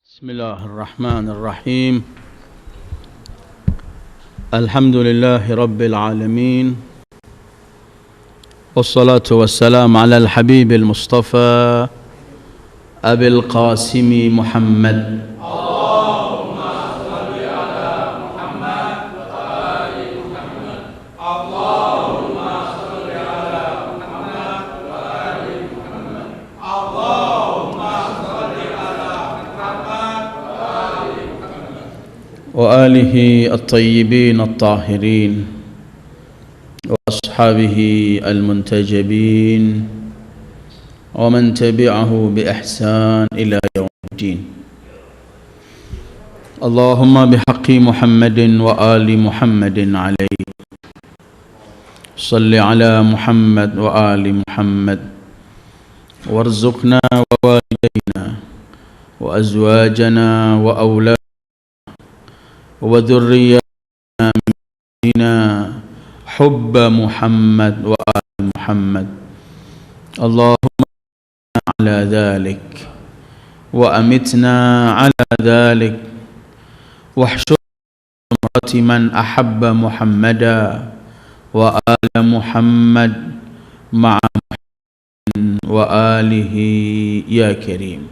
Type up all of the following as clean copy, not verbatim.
Bismillahirrahmanirrahim. Alhamdulillahi rabbil alamin. Wassalatu wassalamu ala al-habibil mustafa Abil Qasimi Muhammad. Allahumma salli ala Muhammad wa ali Muhammad. Allahumma salli ala Muhammad wa ali Muhammad. Allahumma salli ala Muhammad wa ali Muhammad. Wa alihi at-tayyibin at-tahirin wa ashabihi al-muntajabin ومن تبعه بإحسان إلى يوم الدين. اللهم بحق محمد وآل محمد عليه صل على محمد وآل محمد وارزقنا ووالدينا وأزواجنا وأولادنا وذرياتنا منا حب محمد وآل محمد. اللهم على ذلك وأمتنا على ذلك واحشر زمرة من أحب محمدا وآل محمد مع محمد وآله يا كريم.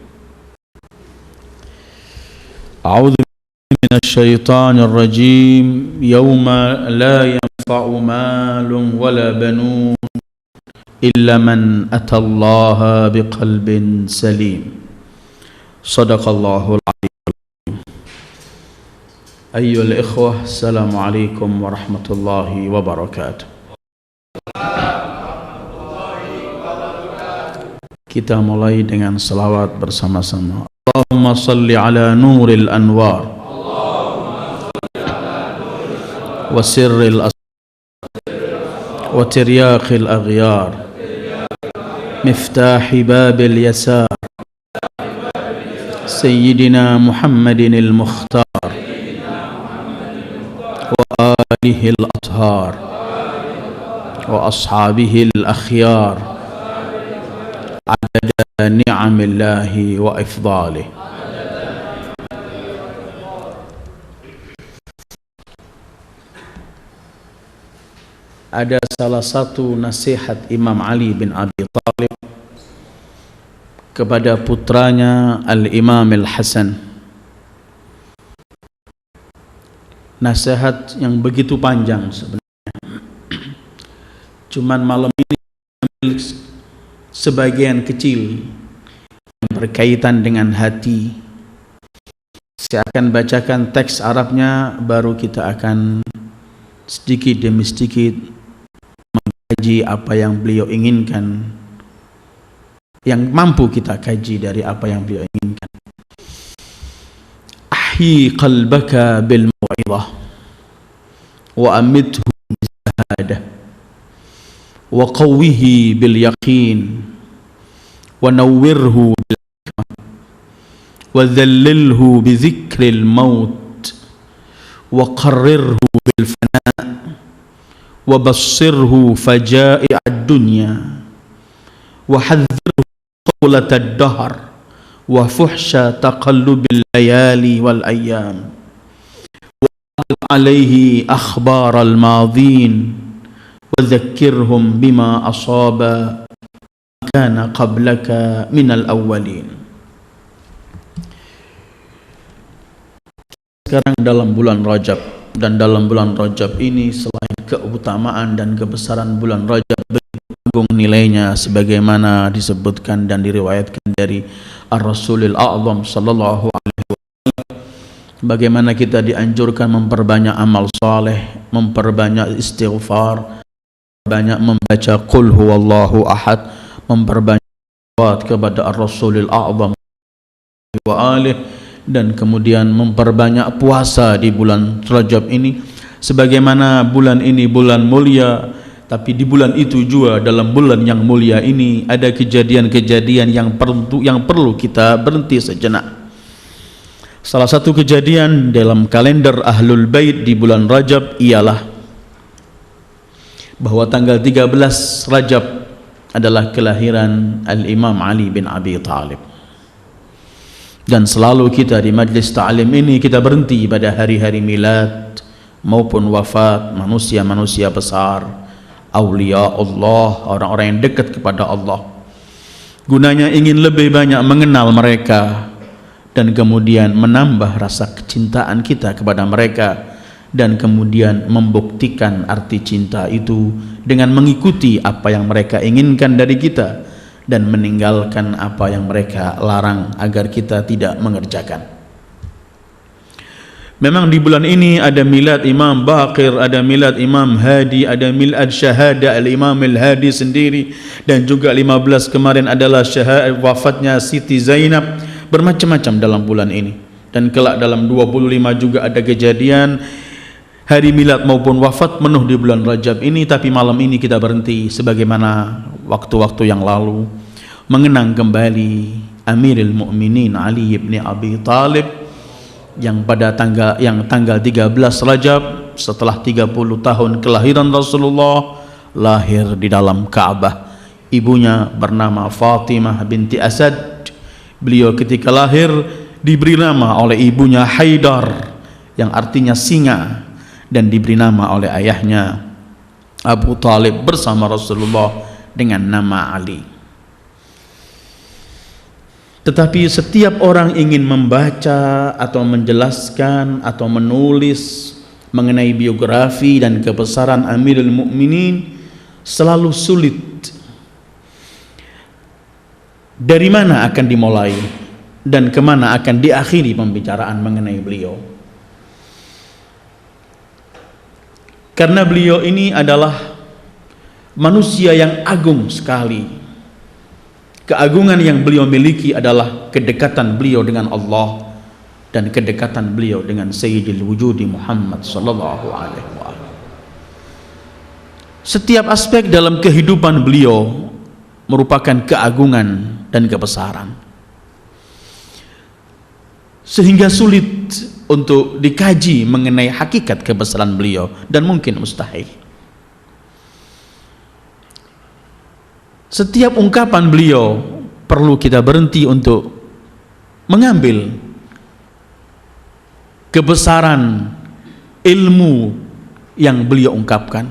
أعوذ بالله من الشيطان الرجيم. يوم لا ينفع مال ولا بنون إلا من أتى الله بقلب سليم. صدق الله العظيم. أيها الإخوة، السلام عليكم ورحمة الله وبركاته. Kita mulai dengan salawat bersama-sama. Allahumma salli ala nuril anwar wa sirril asrar wa tiryaqil aghyar مفتاح باب اليسار سيدنا محمد المختار وآله الأطهار وأصحابه الأخيار عدد نعم الله وإفضاله. Ada salah satu nasihat Imam Ali bin Abi Thalib kepada putranya Al-Imam Al-Hasan. Nasihat yang begitu panjang sebenarnya. Cuman malam ini ambil sebagian kecil yang berkaitan dengan hati. Saya akan bacakan teks Arabnya, baru kita akan sedikit demi sedikit mengkaji apa yang beliau inginkan, yang mampu kita kaji dari apa yang beliau inginkan. Ahyi qalbaka bil mau'izah wa amithu bis shahadah wa qawwihi bil yaqin wa nawwirhu bil hikmah wa dhallilhu bi dhikril maut wa qarrirhu bil fana wa bassirhu fajai'a ad-dunya wa hadzirhu qulat ad-dahr wa fuhsha taqallubil layali wal ayyam wa alayhi akhbar al-madin wa dhakkirhum bima asaba kana qablaka min al-awwalin. Sekarang dalam bulan Rajab, dan dalam bulan Rajab ini selain keutamaan dan kebesaran bulan Rajab agung nilainya, sebagaimana disebutkan dan diriwayatkan dari Ar-Rasulil A'zam sallallahu alaihi wasallam, bagaimana kita dianjurkan memperbanyak amal saleh, memperbanyak istighfar, banyak membaca qul huwallahu ahad, memperbanyak salawat kepada Ar-Rasulil A'zam wa alihi, dan kemudian memperbanyak puasa di bulan Rajab ini. Sebagaimana bulan ini bulan mulia, tapi di bulan itu juga, dalam bulan yang mulia ini, ada kejadian-kejadian yang perlu kita berhenti sejenak. Salah satu kejadian dalam kalender Ahlul Bait di bulan Rajab ialah bahwa tanggal 13 Rajab adalah kelahiran Al-Imam Ali bin Abi Thalib. Dan selalu kita di majlis ta'lim ini kita berhenti pada hari-hari milad maupun wafat manusia-manusia besar, aulia Allah, orang-orang yang dekat kepada Allah. Gunanya ingin lebih banyak mengenal mereka dan kemudian menambah rasa kecintaan kita kepada mereka, dan kemudian membuktikan arti cinta itu dengan mengikuti apa yang mereka inginkan dari kita dan meninggalkan apa yang mereka larang agar kita tidak mengerjakan. Memang di bulan ini ada milad Imam Baqir, ada milad Imam Hadi, ada milad syahada Al-Imam Al-Hadi sendiri, dan juga 15 kemarin adalah wafatnya Siti Zainab. Bermacam-macam dalam bulan ini, dan kelak dalam 25 juga ada kejadian hari milad maupun wafat penuh di bulan Rajab ini. Tapi malam ini kita berhenti sebagaimana waktu-waktu yang lalu, mengenang kembali Amirul Mukminin Ali bin Abi Thalib yang pada tanggal 13 Rajab setelah 30 tahun kelahiran Rasulullah lahir di dalam Ka'bah. Ibunya bernama Fatimah binti Asad. Beliau ketika lahir diberi nama oleh ibunya Haidar yang artinya singa, dan diberi nama oleh ayahnya Abu Talib bersama Rasulullah dengan nama Ali. Tetapi setiap orang ingin membaca atau menjelaskan atau menulis mengenai biografi dan kebesaran Amirul Mukminin selalu sulit. Dari mana akan dimulai dan kemana akan diakhiri pembicaraan mengenai beliau? Karena beliau ini adalah manusia yang agung sekali. Keagungan yang beliau miliki adalah kedekatan beliau dengan Allah dan kedekatan beliau dengan Sayyidil Wujudi Muhammad sallallahu alaihi wasallam. Setiap aspek dalam kehidupan beliau merupakan keagungan dan kebesaran, sehingga sulit untuk dikaji mengenai hakikat kebesaran beliau, dan mungkin mustahil. Setiap ungkapan beliau perlu kita berhenti untuk mengambil kebesaran ilmu yang beliau ungkapkan.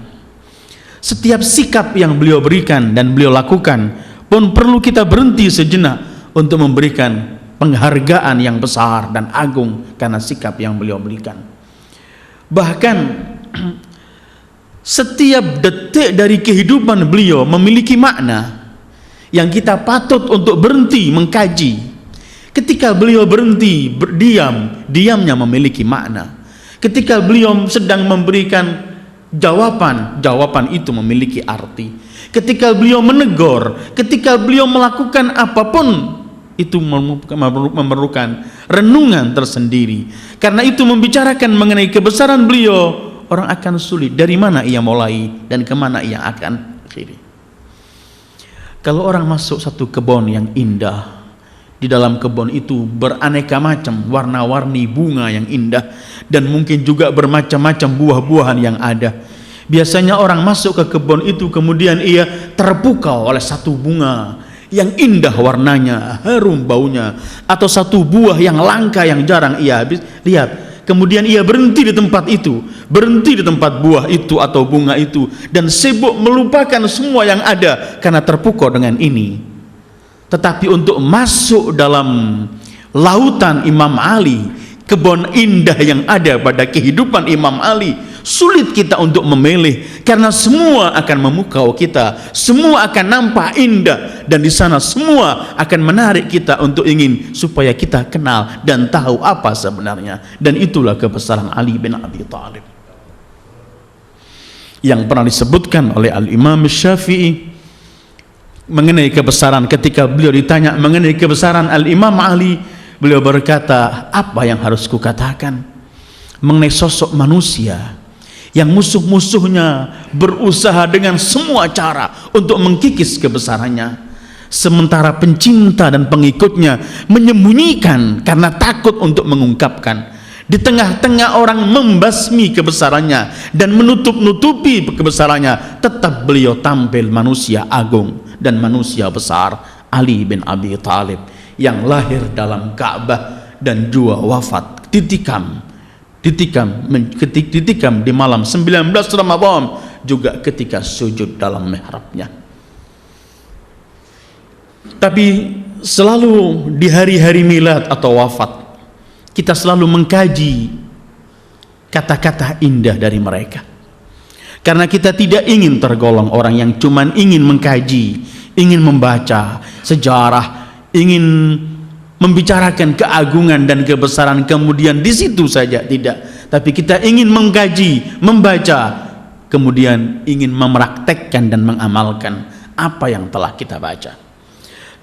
Setiap sikap yang beliau berikan dan beliau lakukan pun perlu kita berhenti sejenak untuk memberikan penghargaan yang besar dan agung karena sikap yang beliau berikan. Bahkan setiap detik dari kehidupan beliau memiliki makna yang kita patut untuk berhenti mengkaji. Ketika beliau berhenti berdiam, diamnya memiliki makna. Ketika beliau sedang memberikan jawaban, jawaban itu memiliki arti. Ketika beliau menegur, ketika beliau melakukan apapun, itu memerlukan renungan tersendiri. Karena itu membicarakan mengenai kebesaran beliau, orang akan sulit dari mana ia mulai dan kemana ia akan akhiri. Kalau orang masuk satu kebun yang indah, di dalam kebun itu beraneka macam warna-warni bunga yang indah, dan mungkin juga bermacam-macam buah-buahan yang ada. Biasanya orang masuk ke kebun itu kemudian ia terpukau oleh satu bunga yang indah warnanya, harum baunya, atau satu buah yang langka yang jarang ia habis lihat. Kemudian ia berhenti di tempat itu, berhenti di tempat buah itu atau bunga itu, dan sibuk melupakan semua yang ada karena terpukau dengan ini. Tetapi untuk masuk dalam lautan Imam Ali, kebun indah yang ada pada kehidupan Imam Ali, sulit kita untuk memilih, karena semua akan memukau kita, semua akan nampak indah, dan di sana semua akan menarik kita untuk ingin supaya kita kenal dan tahu apa sebenarnya. Dan itulah kebesaran Ali bin Abi Thalib yang pernah disebutkan oleh Al-Imam Syafi'i mengenai kebesaran. Ketika beliau ditanya mengenai kebesaran Al-Imam Ali, beliau berkata, apa yang harus kukatakan mengenai sosok manusia yang musuh-musuhnya berusaha dengan semua cara untuk mengkikis kebesarannya, sementara pencinta dan pengikutnya menyembunyikan karena takut untuk mengungkapkan. Di tengah-tengah orang membasmi kebesarannya dan menutup-nutupi kebesarannya, tetap beliau tampil manusia agung dan manusia besar, Ali bin Abi Thalib, yang lahir dalam Ka'bah dan juga wafat ditikam di malam 19 Ramadan, juga ketika sujud dalam mihrabnya. Tapi selalu di hari-hari milad atau wafat, kita selalu mengkaji kata-kata indah dari mereka, karena kita tidak ingin tergolong orang yang cuman ingin mengkaji, ingin membaca sejarah, ingin membicarakan keagungan dan kebesaran kemudian di situ saja, tidak. Tapi kita ingin mengkaji, membaca, kemudian ingin mempraktekkan dan mengamalkan apa yang telah kita baca.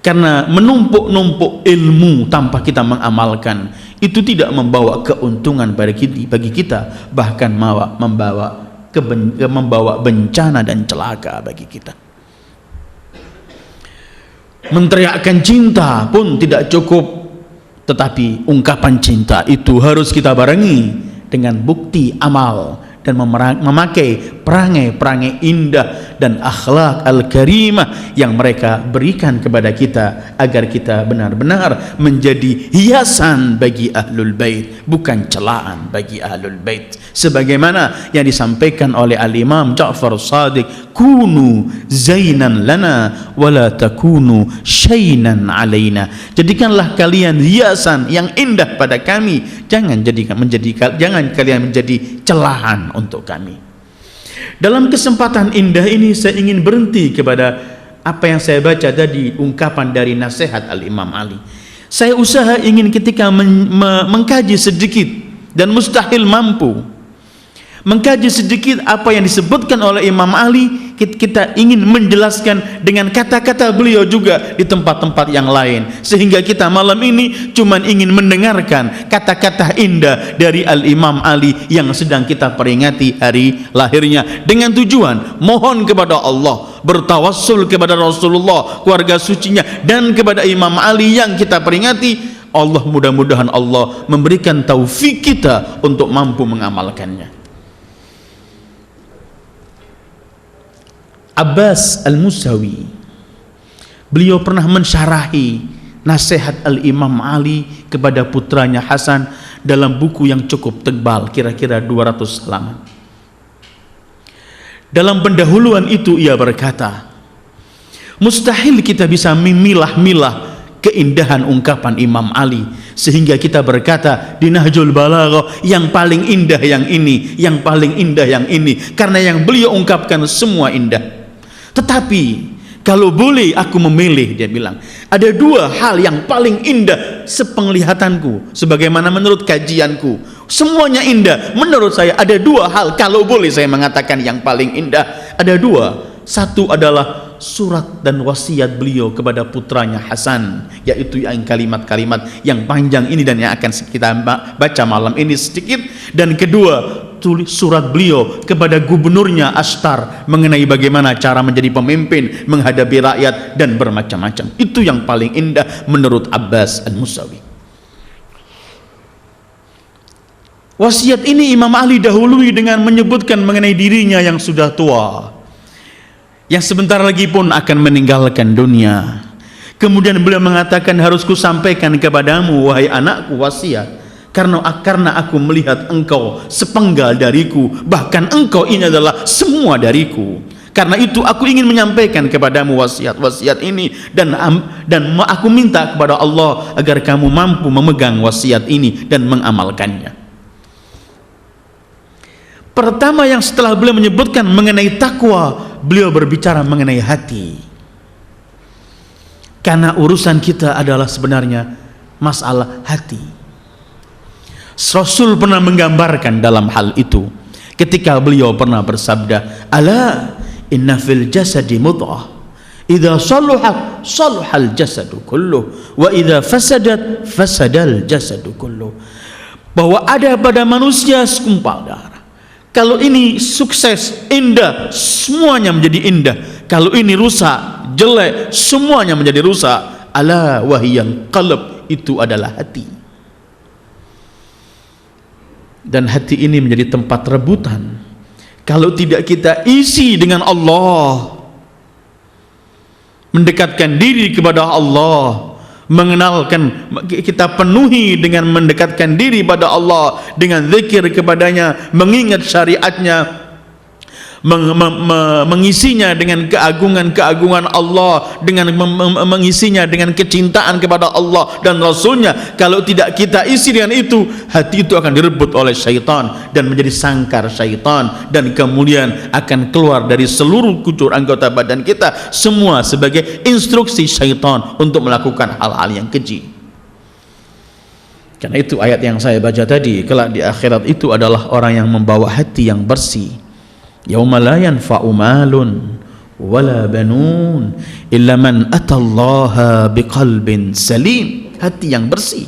Karena menumpuk-numpuk ilmu tanpa kita mengamalkan itu tidak membawa keuntungan bagi kita, bahkan membawa bencana dan celaka bagi kita. Menteriakkan cinta pun tidak cukup, tetapi ungkapan cinta itu harus kita barengi dengan bukti amal dan memakai perangai-perangai indah dan akhlak al-karimah yang mereka berikan kepada kita, agar kita benar-benar menjadi hiasan bagi ahlul bait, bukan celaan bagi ahlul bait. Sebagaimana yang disampaikan oleh al-Imam Ja'far Shadiq, kunu zainan lana wala takunu syainan alaina. Jadikanlah kalian hiasan yang indah pada kami, jangan kalian menjadi celahan untuk kami. Dalam kesempatan indah ini saya ingin berhenti kepada apa yang saya baca tadi, ungkapan dari nasihat Al-Imam Ali. Saya usaha ingin ketika mengkaji sedikit, dan mustahil mampu mengkaji sedikit apa yang disebutkan oleh Imam Ali, kita ingin menjelaskan dengan kata-kata beliau juga di tempat-tempat yang lain, sehingga kita malam ini cuman ingin mendengarkan kata-kata indah dari Al-Imam Ali yang sedang kita peringati hari lahirnya, dengan tujuan mohon kepada Allah, bertawassul kepada Rasulullah, keluarga sucinya, dan kepada Imam Ali yang kita peringati. Allah, mudah-mudahan Allah memberikan taufik kita untuk mampu mengamalkannya. Abbas Al-Musawi, beliau pernah mensyarahi nasihat Al-Imam Ali kepada putranya Hasan dalam buku yang cukup tebal, kira-kira 200 halaman. Dalam pendahuluan itu ia berkata, mustahil kita bisa memilah-milah keindahan ungkapan Imam Ali sehingga kita berkata di Nahjul Balaghah, yang paling indah yang ini, yang paling indah yang ini, karena yang beliau ungkapkan semua indah. Tetapi kalau boleh aku memilih, dia bilang, ada dua hal yang paling indah sepenglihatanku, sebagaimana menurut kajianku semuanya indah. Menurut saya ada dua hal, kalau boleh saya mengatakan yang paling indah, ada dua. Satu adalah surat dan wasiat beliau kepada putranya Hasan, yaitu yang kalimat-kalimat yang panjang ini dan yang akan kita baca malam ini sedikit. Dan kedua, tulis surat beliau kepada gubernurnya Ashtar mengenai bagaimana cara menjadi pemimpin, menghadapi rakyat dan bermacam-macam. Itu yang paling indah menurut Abbas Al-Musawi. Wasiat ini Imam Ali dahului dengan menyebutkan mengenai dirinya yang sudah tua, yang sebentar lagi pun akan meninggalkan dunia. Kemudian beliau mengatakan, harus kusampaikan kepadamu wahai anakku wasiat, karena aku melihat engkau sepenggal dariku, bahkan engkau ini adalah semua dariku. Karena itu aku ingin menyampaikan kepadamu wasiat-wasiat ini, dan aku minta kepada Allah agar kamu mampu memegang wasiat ini dan mengamalkannya. Pertama, yang setelah beliau menyebutkan mengenai takwa, beliau berbicara mengenai hati. Karena urusan kita adalah sebenarnya masalah hati. Rasul pernah menggambarkan dalam hal itu ketika beliau pernah bersabda, ala inna fil jasadi mudghah idza saluhat saluhal jasadu kulluh wa idza fasadat fasadal jasadu kulluh. Bahwa ada pada manusia segumpal darah, kalau ini sukses, indah, semuanya menjadi indah. Kalau ini rusak, jelek, semuanya menjadi rusak. Ala wahiyal qalb, itu adalah hati. Dan hati ini menjadi tempat rebutan. Kalau tidak kita isi dengan Allah, mendekatkan diri kepada Allah, mengenalkan, kita penuhi dengan mendekatkan diri pada Allah, dengan zikir kepadanya, mengingat syariatnya, mengisinya dengan keagungan-keagungan Allah, dengan mengisinya dengan kecintaan kepada Allah dan Rasulnya. Kalau tidak kita isi dengan itu, hati itu akan direbut oleh syaitan dan menjadi sangkar syaitan, dan kemudian akan keluar dari seluruh kucur anggota badan kita semua sebagai instruksi syaitan untuk melakukan hal-hal yang keji. Karena itu ayat yang saya baca tadi, kelak di akhirat itu adalah orang yang membawa hati yang bersih. Yauma la yanfa'u malun wala banun illa man atallaha biqalbin salim, hati yang bersih.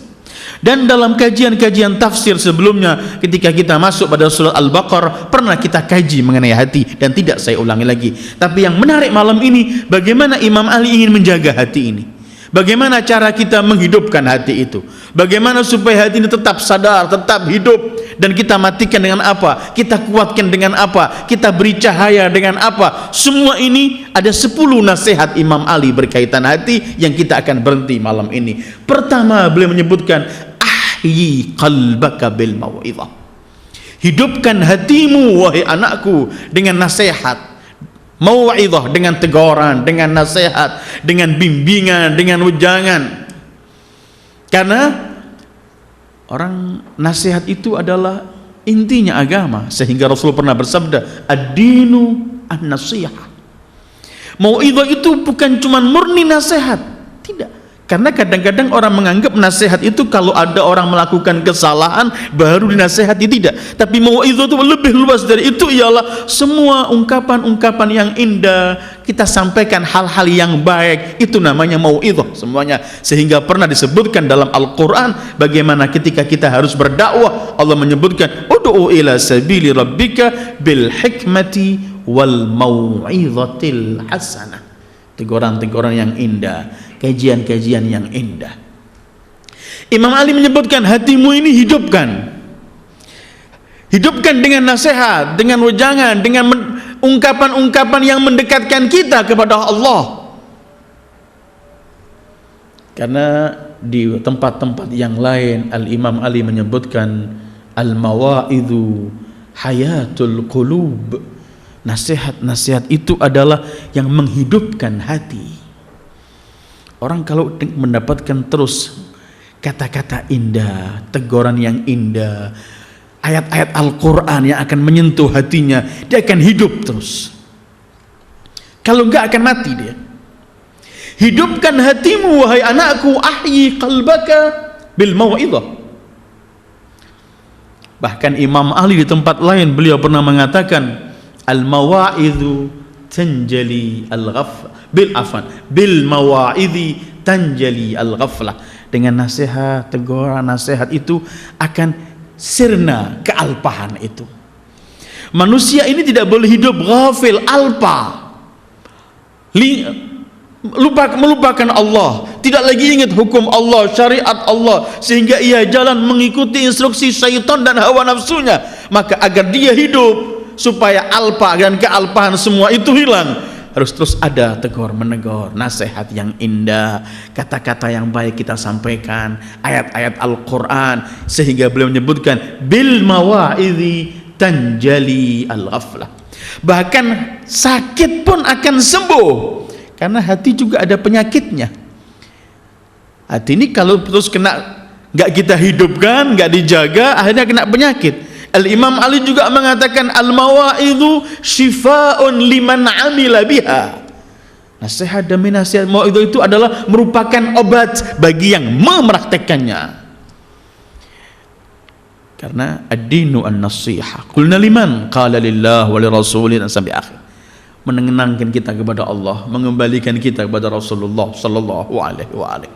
Dan dalam kajian-kajian tafsir sebelumnya, ketika kita masuk pada surat Al-Baqarah, pernah kita kaji mengenai hati dan tidak saya ulangi lagi. Tapi yang menarik malam ini, bagaimana Imam Ali ingin menjaga hati ini. Bagaimana cara kita menghidupkan hati itu? Bagaimana supaya hati ini tetap sadar, tetap hidup? Dan kita matikan dengan apa? Kita kuatkan dengan apa? Kita beri cahaya dengan apa? Semua ini ada 10 nasihat Imam Ali berkaitan hati yang kita akan berhenti malam ini. Pertama, beliau menyebutkan ahyi qalbaka bil mau'izah. Hidupkan hatimu wahai anakku dengan nasihat. Mau'izah dengan teguran, dengan nasihat, dengan bimbingan, dengan wejangan. Karena orang nasihat itu adalah intinya agama, sehingga Rasul pernah bersabda, ad-dinu an-nasihah. Mau'izah itu bukan cuma murni nasihat, tidak. Karena kadang-kadang orang menganggap nasihat itu kalau ada orang melakukan kesalahan baru dinasihati, tidak. Tapi mau'izah itu lebih luas dari itu, ialah semua ungkapan-ungkapan yang indah, kita sampaikan hal-hal yang baik, itu namanya mau'izah semuanya. Sehingga pernah disebutkan dalam Al-Quran bagaimana ketika kita harus berdakwah, Allah menyebutkan ud'u ila sabili rabbika bil hikmati wal mau'izatil hasanah. Teguran-teguran yang indah, kajian-kajian yang indah. Imam Ali menyebutkan hatimu ini hidupkan. Hidupkan dengan nasihat, dengan wejangan, dengan ungkapan-ungkapan yang mendekatkan kita kepada Allah. Karena di tempat-tempat yang lain Al-Imam Ali menyebutkan al-mawa'idhu hayatul qulub. Nasihat-nasihat itu adalah yang menghidupkan hati. Orang kalau mendapatkan terus kata-kata indah, teguran yang indah, ayat-ayat Al-Quran yang akan menyentuh hatinya, dia akan hidup terus. Kalau enggak akan mati dia. Hidupkan hatimu wahai anakku, ahyi qalbaka bil mau'izah. Bahkan Imam Ali di tempat lain beliau pernah mengatakan, al-mawa'idhu tanjali al-ghaflah bil mawa'idhi tanjali al-ghaflah. Dengan nasihat, teguran, nasihat itu akan sirna kealpahan itu. Manusia ini tidak boleh hidup ghafil, alpa, melupakan Allah, tidak lagi ingat hukum Allah, syariat Allah, sehingga ia jalan mengikuti instruksi syaitan dan hawa nafsunya. Maka agar dia hidup supaya alpa dan kealpahan semua itu hilang, harus terus ada tegur menegur, nasihat yang indah, kata-kata yang baik kita sampaikan, ayat-ayat Al-Quran. Sehingga beliau menyebutkan bil mawa'idhi tanjali al-ghaflah. Bahkan sakit pun akan sembuh, karena hati juga ada penyakitnya. Hati ini kalau terus nggak kita hidupkan, nggak dijaga, akhirnya kena penyakit. Al-Imam Ali juga mengatakan al-mawa'idhu shifa'un liman amila biha. Nasihat demi nasihat mau'idhu itu adalah merupakan obat bagi yang mempraktekannya. Karena ad-dinu an-nasihah. Qulna liman? Qala lillah wa li rasulih, sampai akhir. Menenangkan kita kepada Allah, mengembalikan kita kepada Rasulullah sallallahu alaihi wa alihi.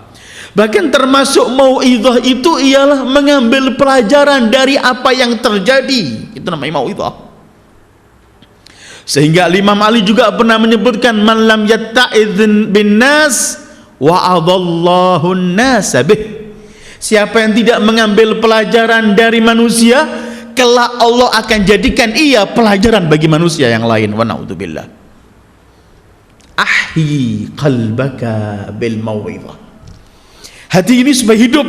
Bahkan termasuk mau'izah itu ialah mengambil pelajaran dari apa yang terjadi. Itu namanya mau'izah. Sehingga Imam Ali juga pernah menyebutkan man lam yatta'idz bin nas wa'adallahu an-nasa bih. Siapa yang tidak mengambil pelajaran dari manusia, kelak Allah akan jadikan ia pelajaran bagi manusia yang lain. Wa na'udzubillah. Ahyi qalbaka bil mau'izah. Hati ini supaya hidup.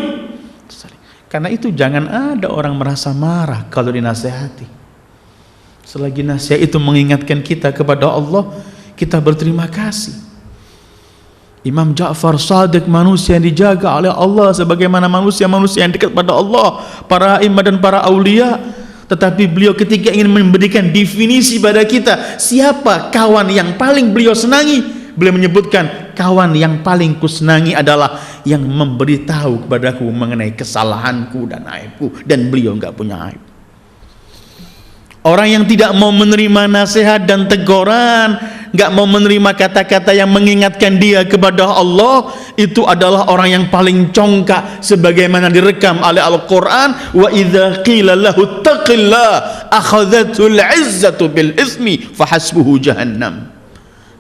Karena itu jangan ada orang merasa marah kalau dinasehati. Selagi nasihat itu mengingatkan kita kepada Allah, kita berterima kasih. Imam Ja'far Shadiq, manusia yang dijaga oleh Allah sebagaimana manusia-manusia yang dekat pada Allah, para imam dan para aulia. Tetapi beliau ketika ingin memberikan definisi pada kita, siapa kawan yang paling beliau senangi, beliau menyebutkan, kawan yang paling kusenangi adalah yang memberitahu kepadaku mengenai kesalahanku dan aibku, dan beliau enggak punya aib. Orang yang tidak mau menerima nasihat dan teguran, enggak mau menerima kata-kata yang mengingatkan dia kepada Allah, itu adalah orang yang paling congkak sebagaimana direkam oleh Al-Qur'an, wa idza qila lahu taqillah akhadhatul 'izzatu bil ismi fahasbuhu jahannam.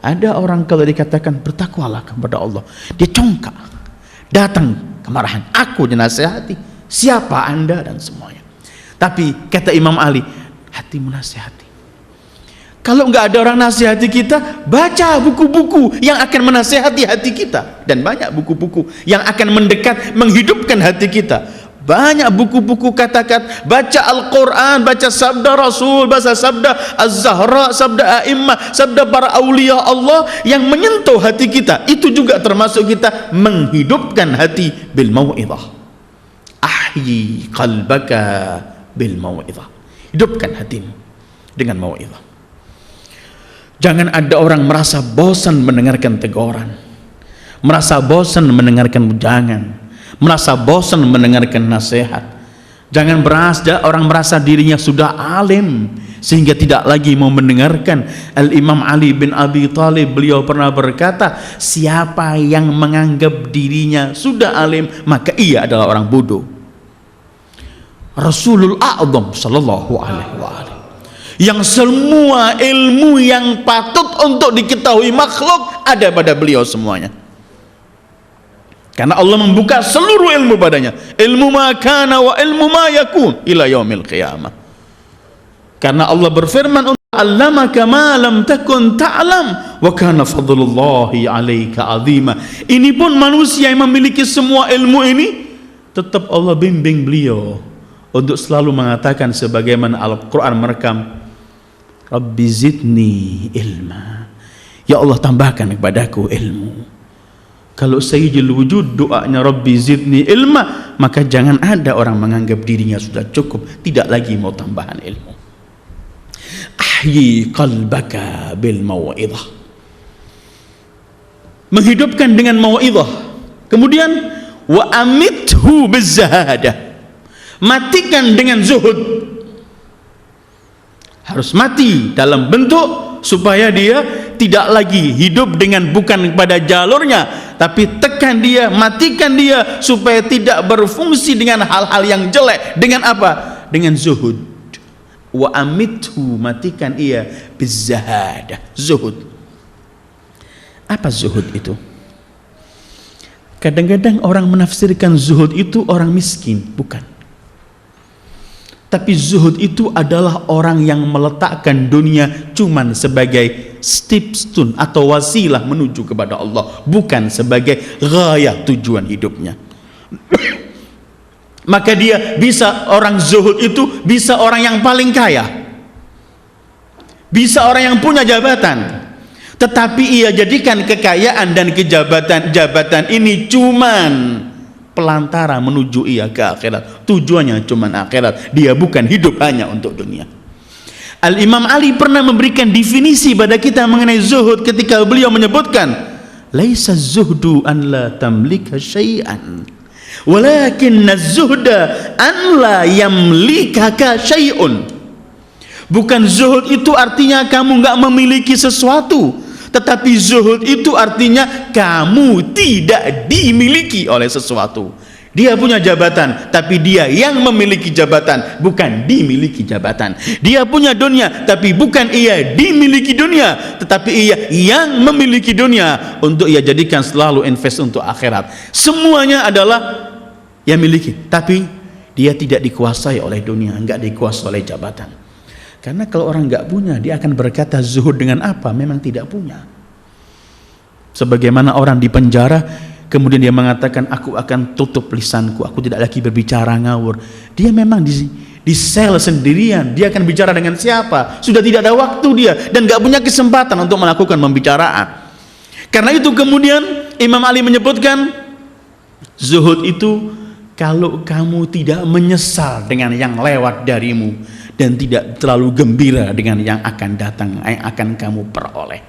Ada orang kalau dikatakan bertakwalah kepada Allah, dia congkak, datang kemarahan, aku dinasihati, siapa anda dan semuanya. Tapi kata Imam Ali, hati menasihati. Kalau nggak ada orang nasihati kita, baca buku-buku yang akan menasihati hati kita, dan banyak buku-buku yang akan mendekat, menghidupkan hati kita. Banyak buku-buku kata-kata, baca Al-Quran, baca sabda Rasul, baca sabda Az-Zahra, sabda A'immah, sabda para awliya Allah yang menyentuh hati kita. Itu juga termasuk kita menghidupkan hati bil mau'idhah. Ahyi qalbaka bil mau'idhah. Hidupkan hatimu dengan mau'idhah. Jangan ada orang merasa bosan mendengarkan teguran, merasa bosan mendengarkan ujangan, merasa bosan mendengarkan nasihat. Jangan orang merasa dirinya sudah alim sehingga tidak lagi mau mendengarkan. Al-Imam Ali bin Abi Thalib, beliau pernah berkata, siapa yang menganggap dirinya sudah alim, maka ia adalah orang bodoh. Rasulul A'zam sallallahu alaihi wasallam, yang semua ilmu yang patut untuk diketahui makhluk ada pada beliau semuanya. Karena Allah membuka seluruh ilmu padanya. Ilmu ma kana wa ilmu ma yakun ila yaumil qiyamah. Karena Allah berfirman, "Allamaka ma lam takun ta'lam wa kana fadlullahi 'alaika 'azima." Ini pun manusia yang memiliki semua ilmu ini, tetap Allah bimbing beliau untuk selalu mengatakan sebagaimana Al-Qur'an merekam, Rabbi zidni ilma. Ya Allah, tambahkan kepadaku ilmu. Kalau Sayyidul Wujud doanya Rabbi zidni ilma, maka jangan ada orang menganggap dirinya sudah cukup, tidak lagi mau tambahan ilmu. Ahyi qalbaka bil mau'idhah. Menghidupkan dengan mau'idhah. Kemudian wa amithu bizahadah. Matikan dengan zuhud. Harus mati dalam bentuk supaya dia tidak lagi hidup dengan bukan pada jalurnya, tapi tekan dia, matikan dia supaya tidak berfungsi dengan hal-hal yang jelek. Dengan apa? Dengan zuhud. Wa amithu, matikan ia bizahadah, zuhud. Apa zuhud itu? Kadang-kadang orang menafsirkan zuhud itu orang miskin, bukan. Tapi zuhud itu adalah orang yang meletakkan dunia cuman sebagai stepping stone atau wasilah menuju kepada Allah, bukan sebagai ghayah tujuan hidupnya. Maka dia bisa, orang zuhud itu bisa orang yang paling kaya, bisa orang yang punya jabatan, tetapi ia jadikan kekayaan dan jabatan ini cuman pelantara menuju ia ke akhirat. Tujuannya cuma akhirat, dia bukan hidup hanya untuk dunia. Al-Imam Ali pernah memberikan definisi pada kita mengenai zuhud ketika beliau menyebutkan, laisa zuhdu an la tamlika syai'an walakin az-zuhda an la yamlikaka syai'un. Bukan zuhud itu artinya kamu enggak memiliki sesuatu, tetapi zuhud itu artinya kamu tidak dimiliki oleh sesuatu. Dia punya jabatan, tapi dia yang memiliki jabatan, bukan dimiliki jabatan. Dia punya dunia, tapi bukan ia dimiliki dunia, tetapi ia yang memiliki dunia untuk ia jadikan selalu invest untuk akhirat. Semuanya adalah yang miliki, tapi dia tidak dikuasai oleh dunia, enggak dikuasai oleh jabatan. Karena kalau orang enggak punya, dia akan berkata zuhud dengan apa? Memang tidak punya. Sebagaimana orang di penjara, kemudian dia mengatakan, aku akan tutup lisanku, aku tidak lagi berbicara ngawur. Dia memang di sel sendirian, dia akan bicara dengan siapa? Sudah tidak ada waktu dia, dan gak punya kesempatan untuk melakukan pembicaraan. Karena itu kemudian Imam Ali menyebutkan, zuhud itu kalau kamu tidak menyesal dengan yang lewat darimu, dan tidak terlalu gembira dengan yang akan datang, yang akan kamu peroleh.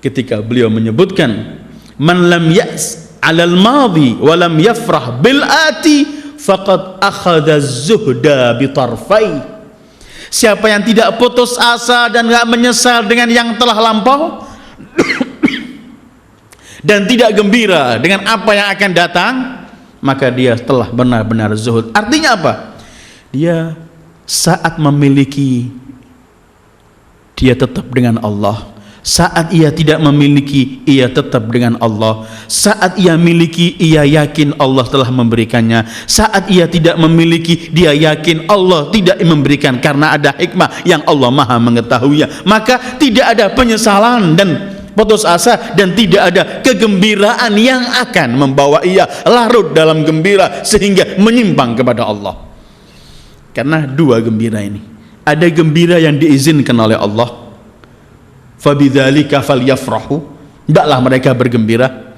Ketika beliau menyebutkan, man lam ya's 'alal madhi wa lam yafrah bil ati faqad akhadha zuhda bi tarfai. Siapa yang tidak putus asa dan enggak menyesal dengan yang telah lampau dan tidak gembira dengan apa yang akan datang, maka dia telah benar-benar zuhud. Artinya apa? Dia saat memiliki, dia tetap dengan Allah. Saat ia tidak memiliki, ia tetap dengan Allah. Saat ia miliki, ia yakin Allah telah memberikannya. Saat ia tidak memiliki, dia yakin Allah tidak memberikan, karena ada hikmah yang Allah maha mengetahuinya. Maka tidak ada penyesalan dan putus asa, dan tidak ada kegembiraan yang akan membawa ia larut dalam gembira sehingga menyimpang kepada Allah. Karena dua gembira ini, ada gembira yang diizinkan oleh Allah, fabidzalika falyafrahu, hendaklah mereka bergembira.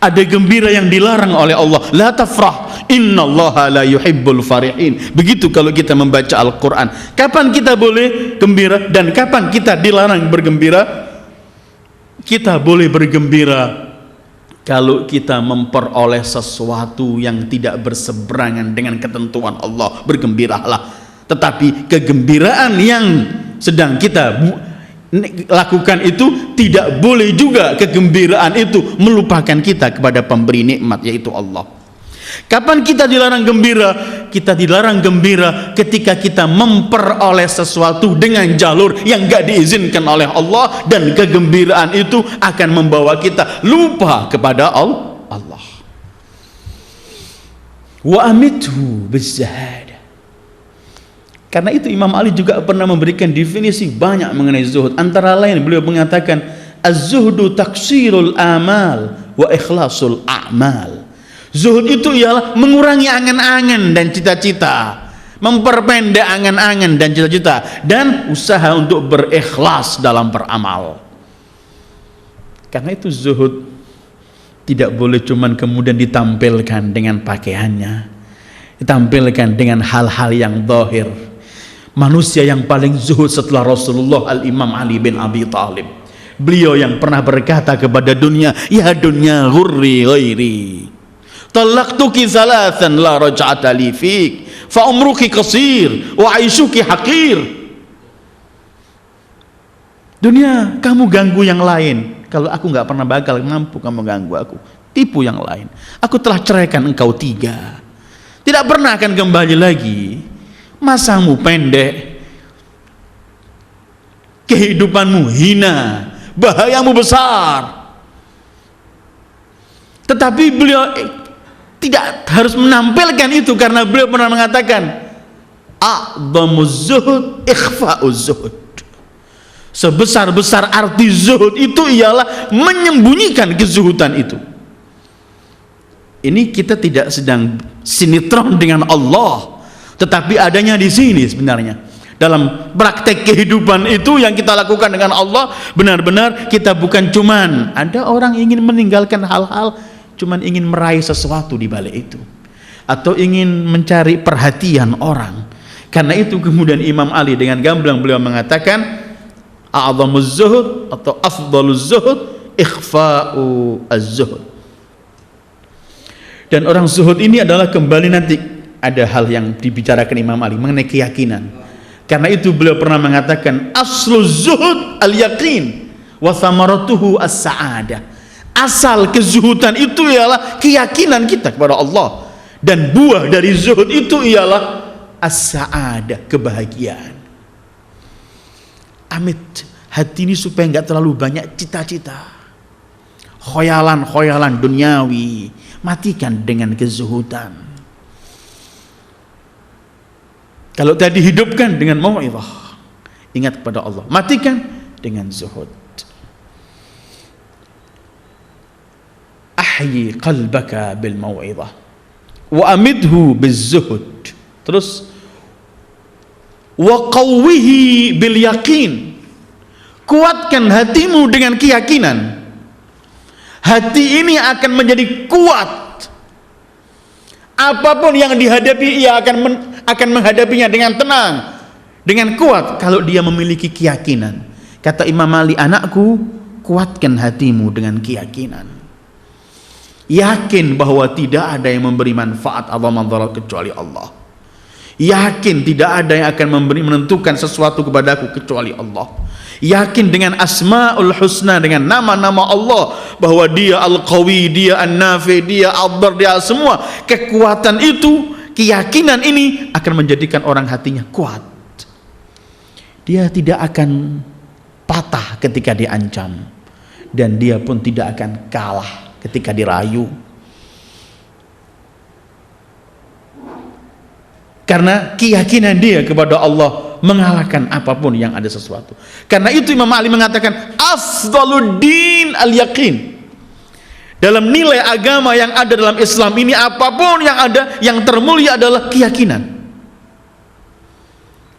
Ada gembira yang dilarang oleh Allah, la tafrah innallaha la yuhibbul farihin. Begitu kalau kita membaca Al-Quran, kapan kita boleh gembira dan kapan kita dilarang bergembira? Kita boleh bergembira kalau kita memperoleh sesuatu yang tidak berseberangan dengan ketentuan Allah, bergembiralah. Tetapi kegembiraan yang sedang kita lakukan itu tidak boleh juga kegembiraan itu melupakan kita kepada pemberi nikmat, yaitu Allah. Kapan kita dilarang gembira? Kita dilarang gembira ketika kita memperoleh sesuatu dengan jalur yang gak diizinkan oleh Allah, dan kegembiraan itu akan membawa kita lupa kepada Allah. Wa amithu bizzahad. Karena itu Imam Ali juga pernah memberikan definisi banyak mengenai zuhud. Antara lain beliau mengatakan, az-zuhdu taksirul amal wa ikhlasul a'mal. Zuhud itu ialah mengurangi angan-angan dan cita-cita, memperpendek angan-angan dan cita-cita, dan usaha untuk berikhlas dalam beramal. Karena itu zuhud tidak boleh cuman kemudian ditampilkan dengan pakaiannya, ditampilkan dengan hal-hal yang zahir. Manusia yang paling zuhud setelah Rasulullah, Al-Imam Ali bin Abi Thalib. Beliau yang pernah berkata kepada dunia, ya dunya ghurri ghairi, talaqtuki thalathan la raj'ata li fik, fa umruki qasir wa aishuki haqir. Dunia, kamu ganggu yang lain. Kalau aku nggak pernah bakal mampu kamu ganggu aku. Tipu yang lain. Aku telah ceraikan engkau 3. Tidak pernah akan kembali lagi. Masamu pendek, kehidupanmu hina, bahayamu besar. Tetapi beliau tidak harus menampilkan itu, karena beliau pernah mengatakan, a'dhamuz zuhud ikhfa'uz zuhud. Sebesar-besar arti zuhud itu ialah menyembunyikan kezuhudan itu. Ini kita tidak sedang sinetron dengan Allah, tetapi adanya di sini sebenarnya. Dalam praktek kehidupan itu yang kita lakukan dengan Allah, benar-benar kita bukan cuman, ada orang ingin meninggalkan hal-hal cuman ingin meraih sesuatu di balik itu, atau ingin mencari perhatian orang. Karena itu kemudian Imam Ali dengan gamblang beliau mengatakan, a'dhamuz zuhud atau afdhaluz zuhud ikhfa'u az-zuhud. Dan orang zuhud ini adalah, kembali nanti ada hal yang dibicarakan Imam Ali mengenai keyakinan. Karena itu beliau pernah mengatakan, asluz zuhud al-yaqin wa thamaratuhu as-sa'adah. Asal kezuhudan itu ialah keyakinan kita kepada Allah, dan buah dari zuhud itu ialah as-sa'adah, kebahagiaan. Amit hati ini supaya enggak terlalu banyak cita-cita, khoyalan-khoyalan duniawi, matikan dengan kezuhudan. Kalau tadi hidupkan dengan mau'izah, ingat kepada Allah, matikan dengan zuhud. ahyi qalbaka bil mau'izah wa amidhu bizzuhud. Terus wa qawwihi bil yaqin, kuatkan hatimu dengan keyakinan. Hati ini akan menjadi kuat. Apapun yang dihadapi, ia akan menghadapinya dengan tenang, dengan kuat kalau dia memiliki keyakinan. Kata Imam Ali, anakku, kuatkan hatimu dengan keyakinan. Yakin bahwa tidak ada yang memberi manfaat atau madarat kecuali Allah. Yakin tidak ada yang akan menentukan sesuatu kepadaku kecuali Allah. Yakin dengan asmaul husna, dengan nama-nama Allah, bahwa dia al-qawi, dia an-nafi, dia al-dar, dia semua. Kekuatan itu, keyakinan ini akan menjadikan orang hatinya kuat. Dia tidak akan patah ketika diancam, dan dia pun tidak akan kalah ketika dirayu. Karena keyakinan dia kepada Allah mengalahkan apapun yang ada sesuatu. Karena itu Imam Ali mengatakan afdaluddin al-yaqin. Dalam nilai agama yang ada dalam Islam ini, apapun yang ada, yang termulia adalah keyakinan.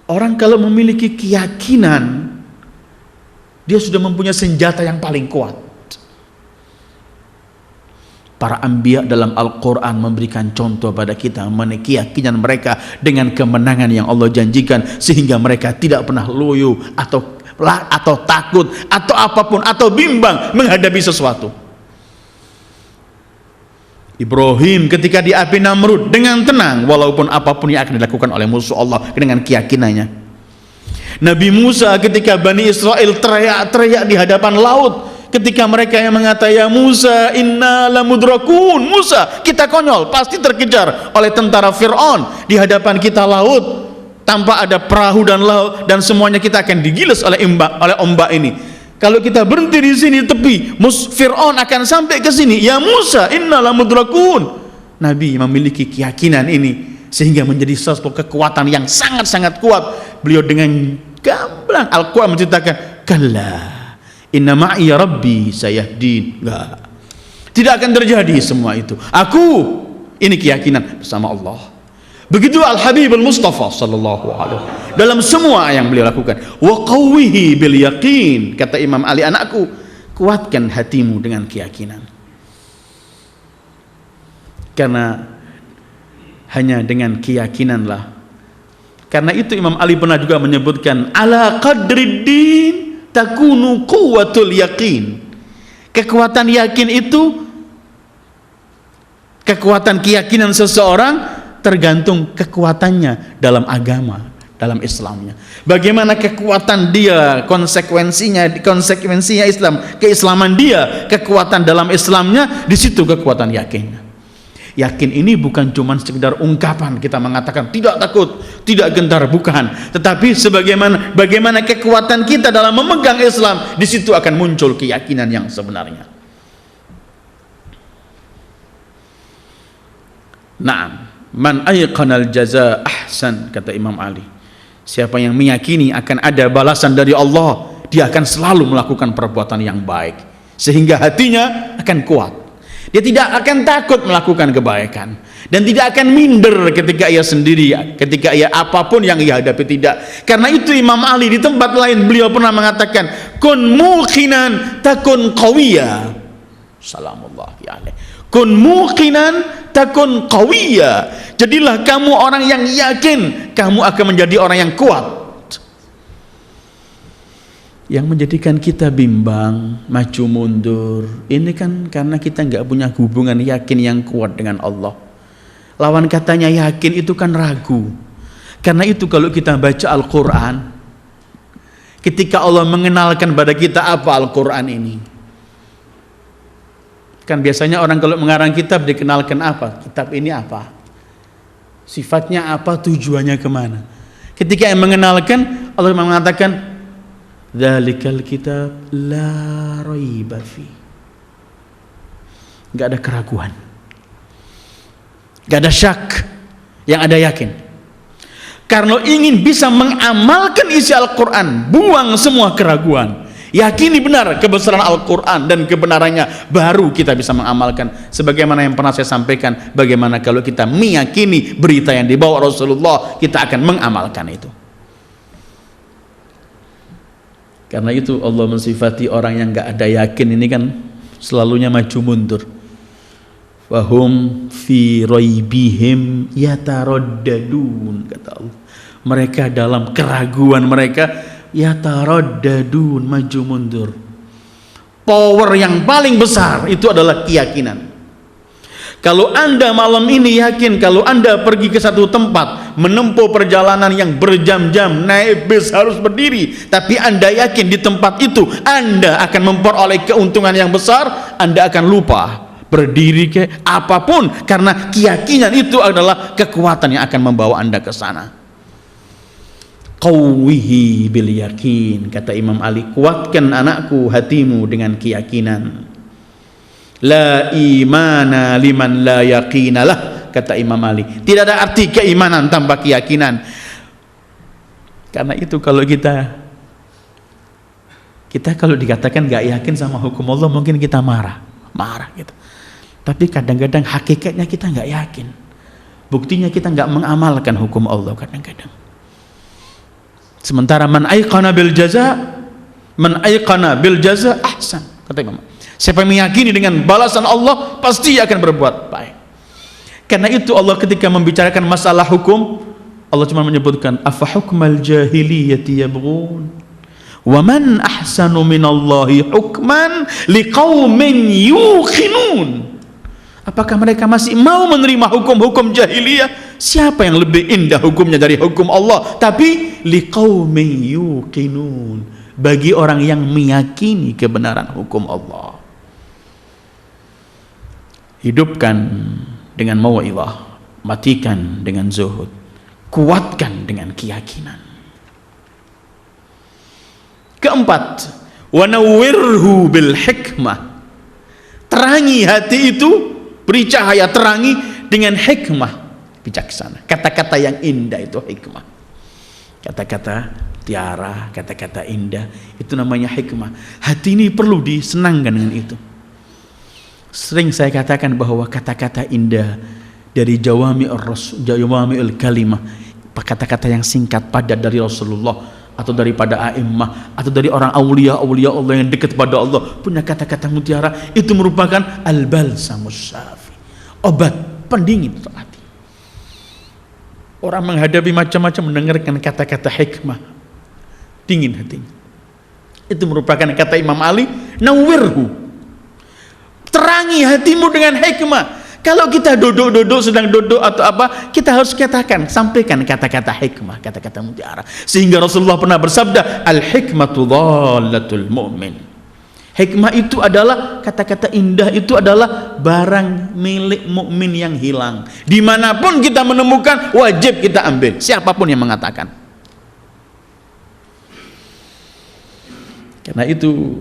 Orang kalau memiliki keyakinan, dia sudah mempunyai senjata yang paling kuat. Para anbiya dalam Al-Quran memberikan contoh pada kita mengenai keyakinan mereka dengan kemenangan yang Allah janjikan, sehingga mereka tidak pernah loyo atau takut atau apapun atau bimbang menghadapi sesuatu. Ibrahim ketika di api Namrud dengan tenang walaupun apapun yang akan dilakukan oleh musuh Allah dengan keyakinannya. Nabi Musa ketika Bani Israel teriak-teriak di hadapan laut, ketika mereka yang mengatakan, ya Musa inna lamudrakun, Musa kita konyol, pasti terkejar oleh tentara Fir'aun, di hadapan kita laut tanpa ada perahu dan laut, dan semuanya kita akan digilas oleh ombak ini. Kalau kita berhenti di sini tepi, Fir'aun akan sampai ke sini. Ya Musa inna lamudrakun. Nabi memiliki keyakinan ini sehingga menjadi sesuatu kekuatan yang sangat-sangat kuat. Beliau dengan gamblang, Al-Quran menceritakan, kalla inna ma'i rabbi sayahdin. Enggak, tidak akan terjadi semua itu. Aku ini keyakinan bersama Allah. Begitu Al-Habib Al-Mustafa sallallahu alaihi wasallam dalam semua yang beliau lakukan. Wa qawwihi bil yaqin, kata Imam Ali, anakku, kuatkan hatimu dengan keyakinan. Karena hanya dengan keyakinanlah. Karena itu Imam Ali pernah juga menyebutkan, ala qadrid din takunu quwwatul yaqin. Kekuatan yakin itu, kekuatan keyakinan seseorang tergantung kekuatannya dalam agama, dalam Islamnya. Bagaimana kekuatan dia, konsekuensinya Islam, keislaman dia, kekuatan dalam Islamnya, di situ kekuatan yakinnya. Yakin ini bukan cuma sekedar ungkapan kita mengatakan tidak takut, tidak gentar, bukan. Tetapi bagaimana kekuatan kita dalam memegang Islam, di situ akan muncul keyakinan yang sebenarnya. Naam, man ayqanal jaza ahsan, kata Imam Ali. Siapa yang meyakini akan ada balasan dari Allah, dia akan selalu melakukan perbuatan yang baik, sehingga hatinya akan kuat. Dia tidak akan takut melakukan kebaikan, dan tidak akan minder ketika ia sendiri, ketika ia apapun yang ia hadapi, tidak. Karena itu Imam Ali di tempat lain beliau pernah mengatakan, kun muqinan takun qawiyya. Salamullahi alaihi. Kun muqinan takun qawiyya. Jadilah kamu orang yang yakin, kamu akan menjadi orang yang kuat. Yang menjadikan kita bimbang, maju mundur, ini kan karena kita nggak punya hubungan yakin yang kuat dengan Allah. Lawan katanya yakin itu kan ragu. Karena itu kalau kita baca Al-Quran, ketika Allah mengenalkan pada kita apa Al-Quran ini, kan biasanya orang kalau mengarang kitab dikenalkan apa, kitab ini apa, sifatnya apa, tujuannya kemana. Ketika yang mengenalkan, Allah mengatakan, dzalikal kitab la raiba fi. Enggak ada keraguan, enggak ada syak, yang ada yakin. Karena ingin bisa mengamalkan isi Al-Quran, buang semua keraguan. Yakini benar kebesaran Al-Quran dan kebenarannya, baru kita bisa mengamalkan. Sebagaimana yang pernah saya sampaikan, bagaimana kalau kita meyakini berita yang dibawa Rasulullah, kita akan mengamalkan itu. Karena itu Allah mensifati orang yang gak ada yakin ini kan selalunya maju mundur. Wahum fi raibihim yataraddadun, kata Allah. Mereka dalam keraguan mereka yataraddadun, maju mundur. Power yang paling besar itu adalah keyakinan. Kalau Anda malam ini yakin, kalau Anda pergi ke satu tempat, menempuh perjalanan yang berjam-jam, naik bis harus berdiri, tapi Anda yakin di tempat itu Anda akan memperoleh keuntungan yang besar, Anda akan lupa berdiri ke apapun, karena keyakinan itu adalah kekuatan yang akan membawa Anda ke sana. Qawwihi bil yakin, kata Imam Ali, kuatkan anakku hatimu dengan keyakinan. La imana liman la yaqinalah, kata Imam Ali. Tidak ada arti keimanan tanpa keyakinan. Karena itu kalau kita kalau dikatakan gak yakin sama hukum Allah, mungkin kita marah gitu. Tapi kadang-kadang hakikatnya kita gak yakin. Buktinya kita gak mengamalkan hukum Allah kadang-kadang. Sementara man aiqana bil jaza ahsan, kata Imam. Siapa yang meyakini dengan balasan Allah, pasti akan berbuat baik. Karena itu Allah ketika membicarakan masalah hukum, Allah cuma menyebutkan afa hukmal jahiliyati yabghun wa man ahsanu minallahi hukman liqaumin yuqinun. Apakah mereka masih mau menerima hukum-hukum jahiliyah? Siapa yang lebih indah hukumnya dari hukum Allah? Tapi liqaumin yuqinun, bagi orang yang meyakini kebenaran hukum Allah. Hidupkan dengan mau'izah, matikan dengan zuhud, kuatkan dengan keyakinan. Keempat, wa nawwirhu bil hikmah, terangi hati itu, beri cahaya, terangi dengan hikmah, bijaksana. Kata-kata yang indah itu hikmah. Kata-kata tiara, kata-kata indah, itu namanya hikmah. Hati ini perlu disenangkan dengan itu. Sering saya katakan bahwa kata-kata indah dari jawami'ul kalimah, kata-kata yang singkat padat dari Rasulullah atau daripada a'immah atau dari orang aulia Allah yang dekat pada Allah, punya kata-kata mutiara, itu merupakan al-balsamus syafi, obat pendingin untuk hati. Orang menghadapi macam-macam mendengarkan kata-kata hikmah, dingin hatinya. Itu merupakan kata Imam Ali, nawwirhu, terangi hatimu dengan hikmah. Kalau kita sedang duduk atau apa, kita harus katakan, sampaikan kata-kata hikmah, kata-kata mutiara. Sehingga Rasulullah pernah bersabda, al-hikmatu dhallatul mu'min. Hikmah itu adalah, kata-kata indah itu adalah barang milik mukmin yang hilang. Dimanapun kita menemukan, wajib kita ambil, siapapun yang mengatakan. Karena itu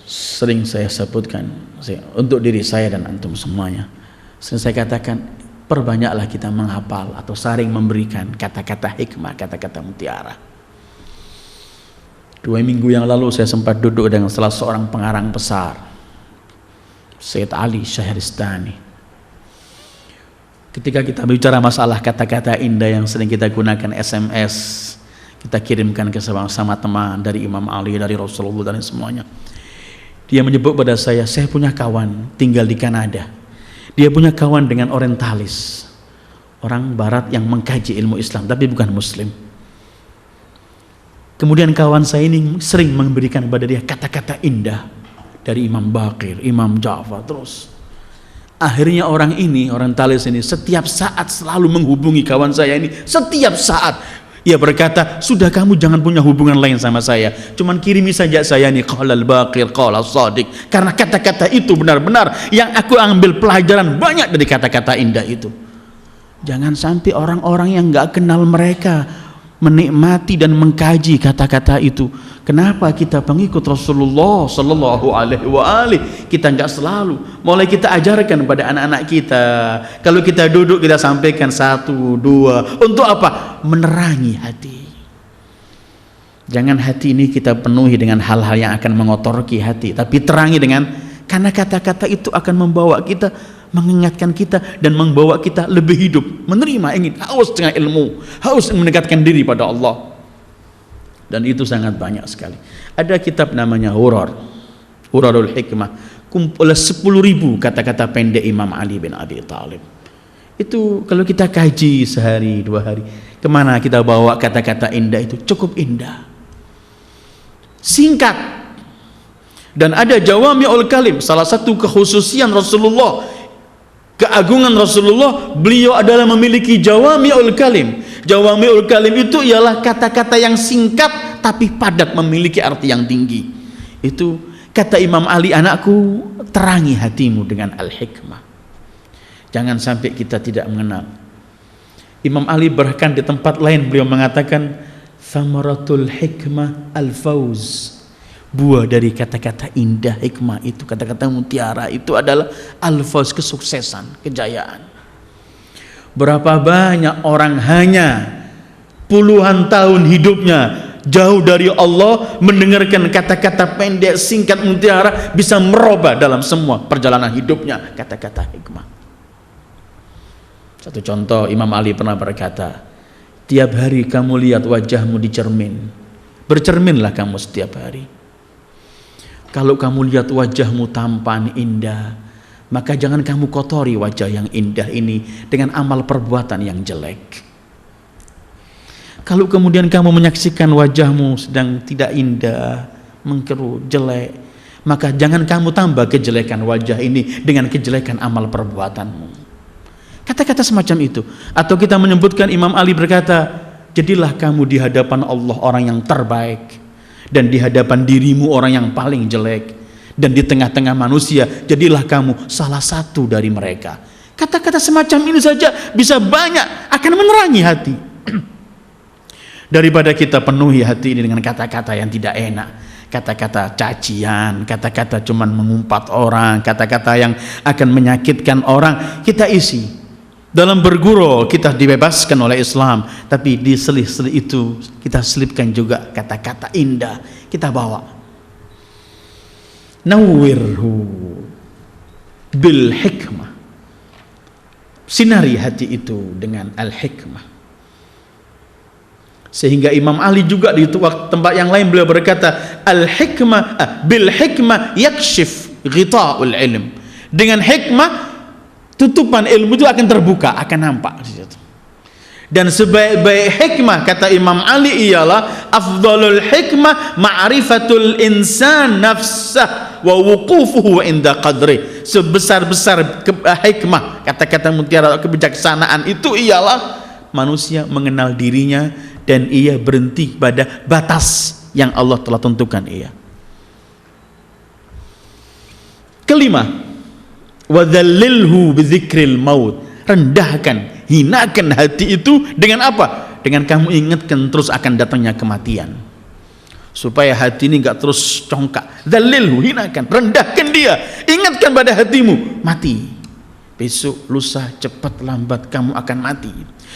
sering saya sebutkan untuk diri saya dan antum semuanya. Sering saya katakan, perbanyaklah kita menghafal atau saring memberikan kata-kata hikmah, kata-kata mutiara. 2 minggu yang lalu saya sempat duduk dengan salah seorang pengarang besar, Sayyid Ali Syahristani. Ketika kita bicara masalah kata-kata indah yang sering kita gunakan SMS, kita kirimkan ke sama teman dari Imam Ali, dari Rasulullah dan semuanya. Dia menyebut pada saya punya kawan tinggal di Kanada. Dia punya kawan dengan orientalis, orang barat yang mengkaji ilmu Islam tapi bukan muslim. Kemudian kawan saya ini sering memberikan kepada dia kata-kata indah dari Imam Baqir, Imam Ja'far, terus. Akhirnya orang ini, orientalis ini, setiap saat selalu menghubungi kawan saya ini, setiap saat. Ia berkata, sudah kamu jangan punya hubungan lain sama saya, cuman kirimi saja saya nih qala al-Baqir, qala as-Sadiq. Karena kata-kata itu benar-benar yang aku ambil pelajaran banyak dari kata-kata indah itu. Jangan sampai orang-orang yang gak kenal mereka menikmati dan mengkaji kata-kata itu. Kenapa kita pengikut Rasulullah sallallahu alaihi wa alihi kita enggak selalu mulai kita ajarkan pada anak-anak kita, kalau kita duduk kita sampaikan 1, 2, untuk apa? Menerangi hati. Jangan hati ini kita penuhi dengan hal-hal yang akan mengotorki hati, tapi terangi dengan, karena kata-kata itu akan membawa kita, mengingatkan kita dan membawa kita lebih hidup, menerima, ingin, haus dengan ilmu, haus mendekatkan diri pada Allah. Dan itu sangat banyak sekali. Ada kitab namanya Hurarul Hikmah, kumpulan 10.000 kata-kata pendek Imam Ali bin Abi Thalib. Itu kalau kita kaji sehari 2 hari, kemana kita bawa kata-kata indah itu, cukup indah, singkat. Dan ada Jawami'ul Kalim, salah satu kekhususian Rasulullah, keagungan Rasulullah, beliau adalah memiliki Jawami'ul Kalim. Jawami'ul Kalim itu ialah kata-kata yang singkat tapi padat, memiliki arti yang tinggi. Itu kata Imam Ali, anakku, terangi hatimu dengan al-hikmah. Jangan sampai kita tidak mengenal. Imam Ali bahkan di tempat lain beliau mengatakan, thamaratul hikmah al-fawz. Buah dari kata-kata indah, hikmah itu, kata-kata mutiara itu adalah al-fawz, kesuksesan, kejayaan. Berapa banyak orang hanya puluhan tahun hidupnya jauh dari Allah, mendengarkan kata-kata pendek, singkat, mutiara, bisa merubah dalam semua perjalanan hidupnya kata-kata hikmah. Satu contoh, Imam Ali pernah berkata, tiap hari kamu lihat wajahmu di cermin, bercerminlah kamu setiap hari. Kalau kamu lihat wajahmu tampan, indah, maka jangan kamu kotori wajah yang indah ini dengan amal perbuatan yang jelek. Kalau kemudian kamu menyaksikan wajahmu sedang tidak indah, mengkerut, jelek, maka jangan kamu tambah kejelekan wajah ini dengan kejelekan amal perbuatanmu. Kata-kata semacam itu. Atau kita menyebutkan Imam Ali berkata, jadilah kamu di hadapan Allah orang yang terbaik, dan di hadapan dirimu orang yang paling jelek, dan di tengah-tengah manusia jadilah kamu salah satu dari mereka. Kata-kata semacam ini saja bisa banyak akan menerangi hati. Daripada kita penuhi hati ini dengan kata-kata yang tidak enak, kata-kata cacian, kata-kata cuman mengumpat orang, kata-kata yang akan menyakitkan orang, kita isi. Dalam bergurau kita dibebaskan oleh Islam, tapi di selih-selih itu kita selipkan juga kata-kata indah, kita bawa. Nawwirhu bil hikmah, sinari hati itu dengan al-hikmah. Sehingga Imam Ali juga di tempat yang lain beliau berkata, al-hikmah bil hikmah yakshif ghita'ul ilm. Dengan hikmah tutupan ilmu itu akan terbuka, akan nampak di situ. Dan sebaik-baik hikmah kata Imam Ali ialah afdalul hikmah ma'rifatul insan nafsah wa wuqufuhu inda qadri. Sebesar-besar hikmah, kata-kata mutiara kebijaksanaan itu ialah manusia mengenal dirinya dan ia berhenti pada batas yang Allah telah tentukan ia. Kelima, wadhallilhu bidzikril maut. Rendahkan, hinakan hati itu dengan apa? Dengan kamu ingatkan terus akan datangnya kematian, supaya hati ini enggak terus congkak. Dzallilhu, hinakan, rendahkan dia, ingatkan pada hatimu, mati besok, lusa, cepat lambat kamu akan mati.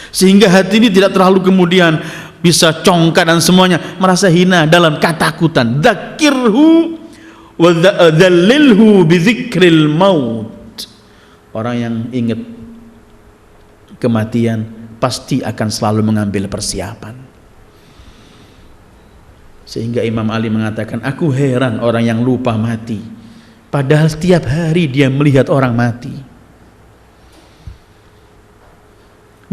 Sehingga hati ini tidak terlalu kemudian bisa congkak dan semuanya merasa hina dalam ketakutan. Dzakirhu wa dzallilhu bidzikril maut. Orang yang ingat kematian pasti akan selalu mengambil persiapan. Sehingga Imam Ali mengatakan, aku heran orang yang lupa mati, padahal setiap hari dia melihat orang mati.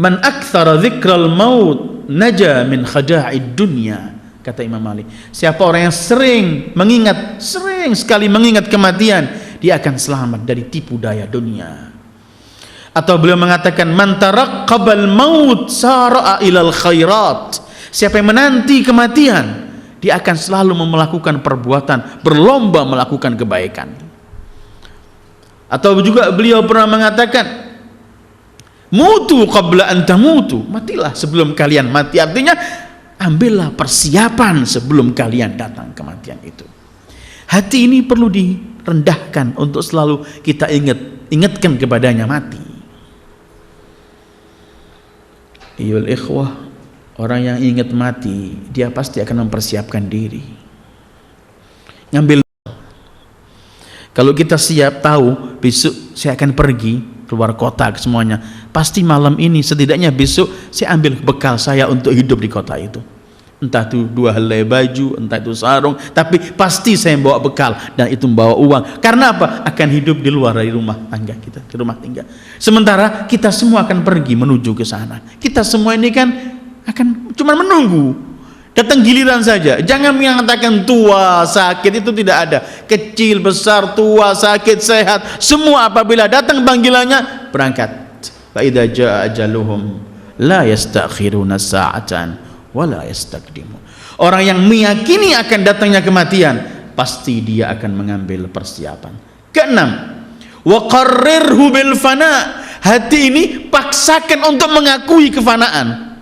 Man aktsara dzikral maut naja min khaja'id dunya, kata Imam Ali. Siapa orang yang sering sekali mengingat kematian, dia akan selamat dari tipu daya dunia. Atau beliau mengatakan, man taraqqabal maut sara'a ilal khairat. Siapa yang menanti kematian, dia akan selalu melakukan perbuatan, berlomba melakukan kebaikan. Atau juga beliau pernah mengatakan, mutu qabla an tamutu, matilah sebelum kalian mati. Artinya ambillah persiapan sebelum kalian datang kematian itu. Hati ini perlu direndahkan untuk selalu kita ingatkan kepadanya mati. Ayyuhal ikhwah, Orang yang ingat mati, dia pasti akan mempersiapkan diri. Ngambil. Kalau kita siap tahu besok saya akan pergi keluar kota semuanya, pasti malam ini setidaknya besok saya ambil bekal saya untuk hidup di kota itu. Entah itu 2 helai baju, entah itu sarung, tapi pasti saya bawa bekal dan itu membawa uang. Karena apa? Akan hidup di luar dari rumah tangga kita, di rumah tinggal. Sementara kita semua akan pergi menuju ke sana. Kita semua ini kan akan cuma menunggu datang giliran saja. Jangan mengatakan tua sakit, itu tidak ada. Kecil besar, tua sakit sehat, semua apabila datang panggilannya berangkat. Fa idza jaa ajaluhum la yastakhiruna sa'atan wala yastaqdimun. Orang yang meyakini akan datangnya kematian, pasti dia akan mengambil persiapan. Keenam, wa qarrirhu bil fana. Hati ini paksakan untuk mengakui kefanaan.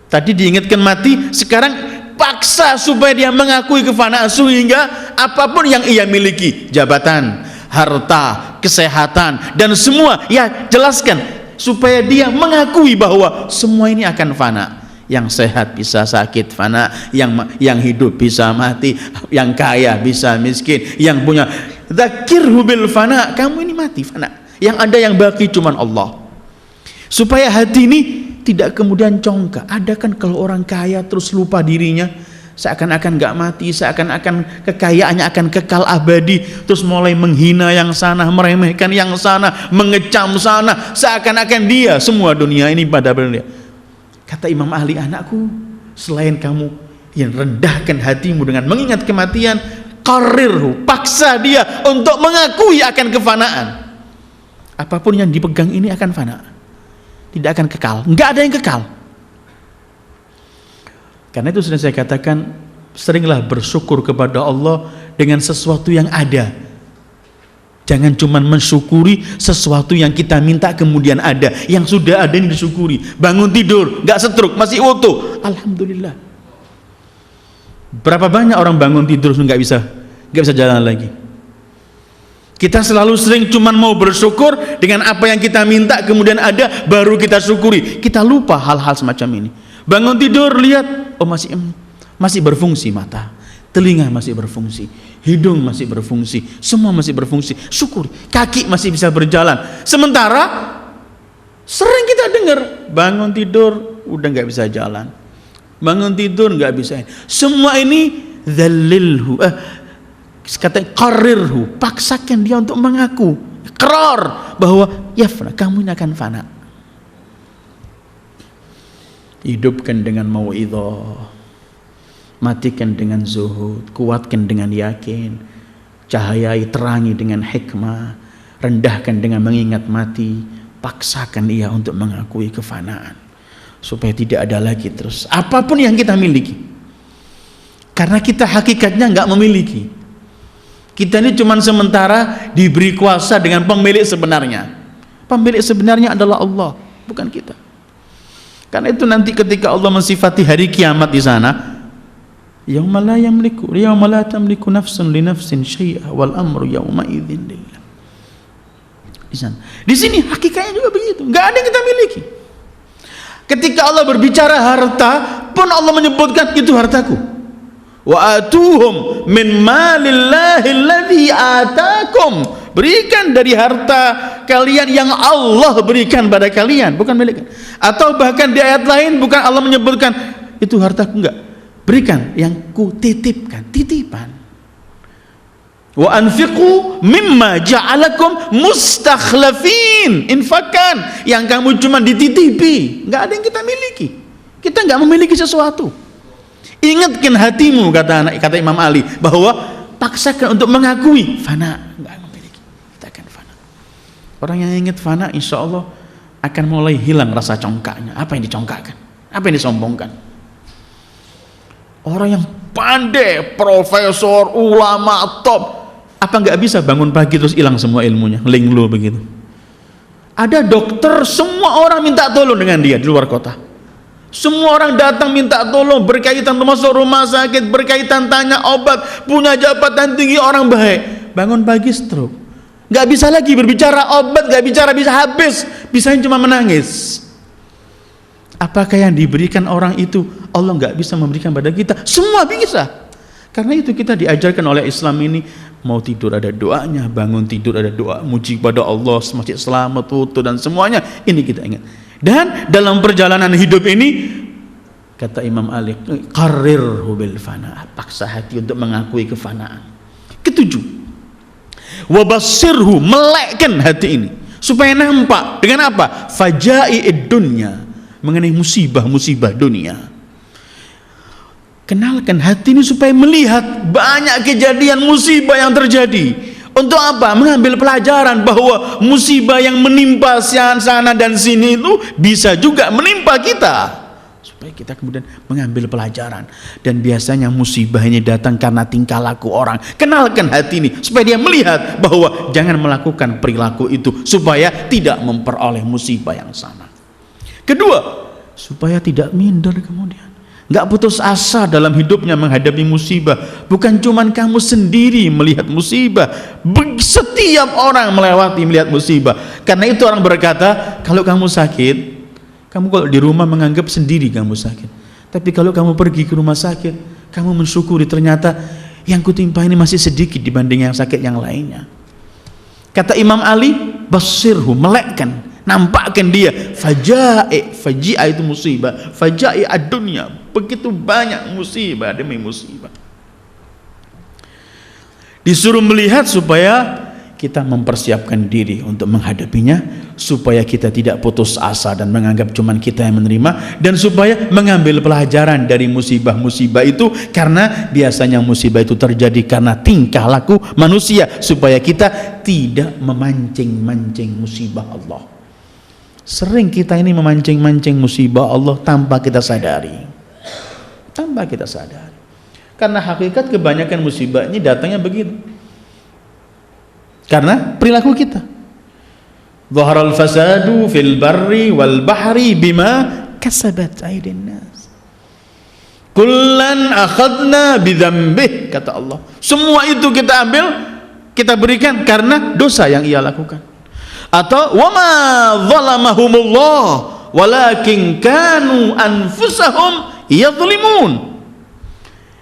Tadi diingatkan mati, sekarang paksa supaya dia mengakui kefanaan, sehingga apapun yang ia miliki, jabatan, harta, kesehatan, dan semua, ya jelaskan supaya dia mengakui bahwa semua ini akan fana. Yang sehat bisa sakit, fana. Yang hidup bisa mati, yang kaya bisa miskin, yang punya. Dzakirhu bil fana, kamu ini mati, fana. Yang ada yang baki cuman Allah. Supaya hati ini tidak kemudian congkak. Ada kan kalau orang kaya terus lupa dirinya, seakan-akan gak mati, seakan-akan kekayaannya akan kekal abadi, terus mulai menghina yang sana, meremehkan yang sana, mengecam sana, seakan-akan dia semua dunia ini pada dia. Kata Imam Ahli, anakku, selain kamu yang rendahkan hatimu dengan mengingat kematian, qarirhu, paksa dia untuk mengakui akan kefanaan. Apapun yang dipegang ini akan fana, tidak akan kekal, nggak ada yang kekal. Karena itu sudah saya katakan, seringlah bersyukur kepada Allah dengan sesuatu yang ada. Jangan cuma mensyukuri sesuatu yang kita minta kemudian ada. Yang sudah ada ini disyukuri. Bangun tidur nggak stroke, masih utuh, alhamdulillah. Berapa banyak orang bangun tidur nggak bisa jalan lagi. Kita selalu sering cuma mau bersyukur dengan apa yang kita minta kemudian ada, baru kita syukuri. Kita lupa hal-hal semacam ini. Bangun tidur lihat, oh masih berfungsi mata, telinga masih berfungsi, hidung masih berfungsi, semua masih berfungsi, syukur. Kaki masih bisa berjalan. Sementara sering kita dengar bangun tidur udah nggak bisa jalan, bangun tidur nggak bisa. Semua ini dzallilhu, kata qarirhu, paksakan dia untuk mengaku, ikrar bahwa yafna, kamu ini akan fana. Hidupkan dengan mau'idhah, matikan dengan zuhud, kuatkan dengan yakin, cahayai, terangi dengan hikmah, rendahkan dengan mengingat mati, paksakan ia untuk mengakui kefanaan supaya tidak ada lagi terus apapun yang kita miliki. Karena kita hakikatnya nggak memiliki. Kita ini cuma sementara diberi kuasa dengan pemilik sebenarnya. Pemilik sebenarnya adalah Allah, bukan kita. Karena itu nanti ketika Allah mensifati hari kiamat di sana, yauma la yamliku, yauma la tamliku nafsun li nafsin syai'a wal amru yauma idzin lillah. Di sini hakikatnya juga begitu, enggak ada yang kita miliki. Ketika Allah berbicara harta, pun Allah menyebutkan itu hartaku. Wa atuhum min malillahi alladzi atakum. Berikan dari harta kalian yang Allah berikan pada kalian, bukan milik. Atau bahkan di ayat lain bukan Allah menyebutkan itu hartaku, enggak. Berikan yang ku titipkan, titipan. Wa anfiqu mimma ja'alakum mustakhlafin. Infakkan yang kamu cuma dititipi, enggak ada yang kita miliki. Kita enggak memiliki sesuatu. Ingatkan hatimu, kata Imam Ali, bahwa paksakan untuk mengakui fana, enggak memiliki, kita akan fana. Orang yang ingat fana, insya Allah akan mulai hilang rasa congkaknya. Apa yang dicongkakkan? Apa yang disombongkan? Orang yang pandai, profesor, ulama, top, apa nggak bisa bangun pagi terus hilang semua ilmunya, linglung begitu? Ada dokter, semua orang minta tolong dengan dia di luar kota. Semua orang datang minta tolong, berkaitan termasuk rumah sakit, berkaitan tanya obat, punya jabatan tinggi, orang baik. Bangun pagi stroke, nggak bisa lagi berbicara obat, nggak bicara, bisa habis, bisanya cuma menangis. Apakah yang diberikan orang itu Allah nggak bisa memberikan pada kita? Semua bisa. Karena itu kita diajarkan oleh Islam ini, mau tidur ada doanya, bangun tidur ada doa, muji kepada Allah, masjid selamat, wudu dan semuanya ini kita ingat. Dan dalam perjalanan hidup ini, kata Imam Ali, qarrirhu bil fana, paksa hati untuk mengakui kefanaan. Ketujuh, wabassirhu, melekkan hati ini supaya nampak dengan apa? Fajai'id dunya, mengenai musibah-musibah dunia. Kenalkan hati ini supaya melihat banyak kejadian musibah yang terjadi. Untuk apa? Mengambil pelajaran bahwa musibah yang menimpa sana dan sini itu bisa juga menimpa kita. Supaya kita kemudian mengambil pelajaran. Dan biasanya musibah ini datang karena tingkah laku orang. Kenalkan hati ini supaya dia melihat bahwa jangan melakukan perilaku itu supaya tidak memperoleh musibah yang sama. Kedua, supaya tidak minder kemudian. Nggak putus asa dalam hidupnya menghadapi musibah. Bukan cuman kamu sendiri melihat musibah, setiap orang melihat musibah. Karena itu orang berkata, kalau kamu sakit, kamu kalau di rumah menganggap sendiri kamu sakit. Tapi kalau kamu pergi ke rumah sakit, kamu mensyukuri ternyata yang kutimpa ini masih sedikit dibanding yang sakit yang lainnya. Kata Imam Ali, basirhu, melekkan, nampakkan dia. Faji'a itu musibah, faja'i ad-dunya, begitu banyak musibah demi musibah. Disuruh melihat supaya kita mempersiapkan diri untuk menghadapinya, supaya kita tidak putus asa dan menganggap cuman kita yang menerima, dan supaya mengambil pelajaran dari musibah-musibah itu, karena biasanya musibah itu terjadi karena tingkah laku manusia, supaya kita tidak memancing-mancing musibah Allah. Sering kita ini memancing-mancing musibah Allah tanpa kita sadari. Tanpa kita sadari. Karena hakikat kebanyakan musibah ini datangnya begitu. Karena perilaku kita. Dhaharal fasadu fil barri wal bahri bima kasabat aydin nas. Kullan akhadna bidzambih, kata Allah. Semua itu kita ambil, kita berikan karena dosa yang ia lakukan. Atau wama zalamahumullah walakin kanu anfusahum yadhlimun.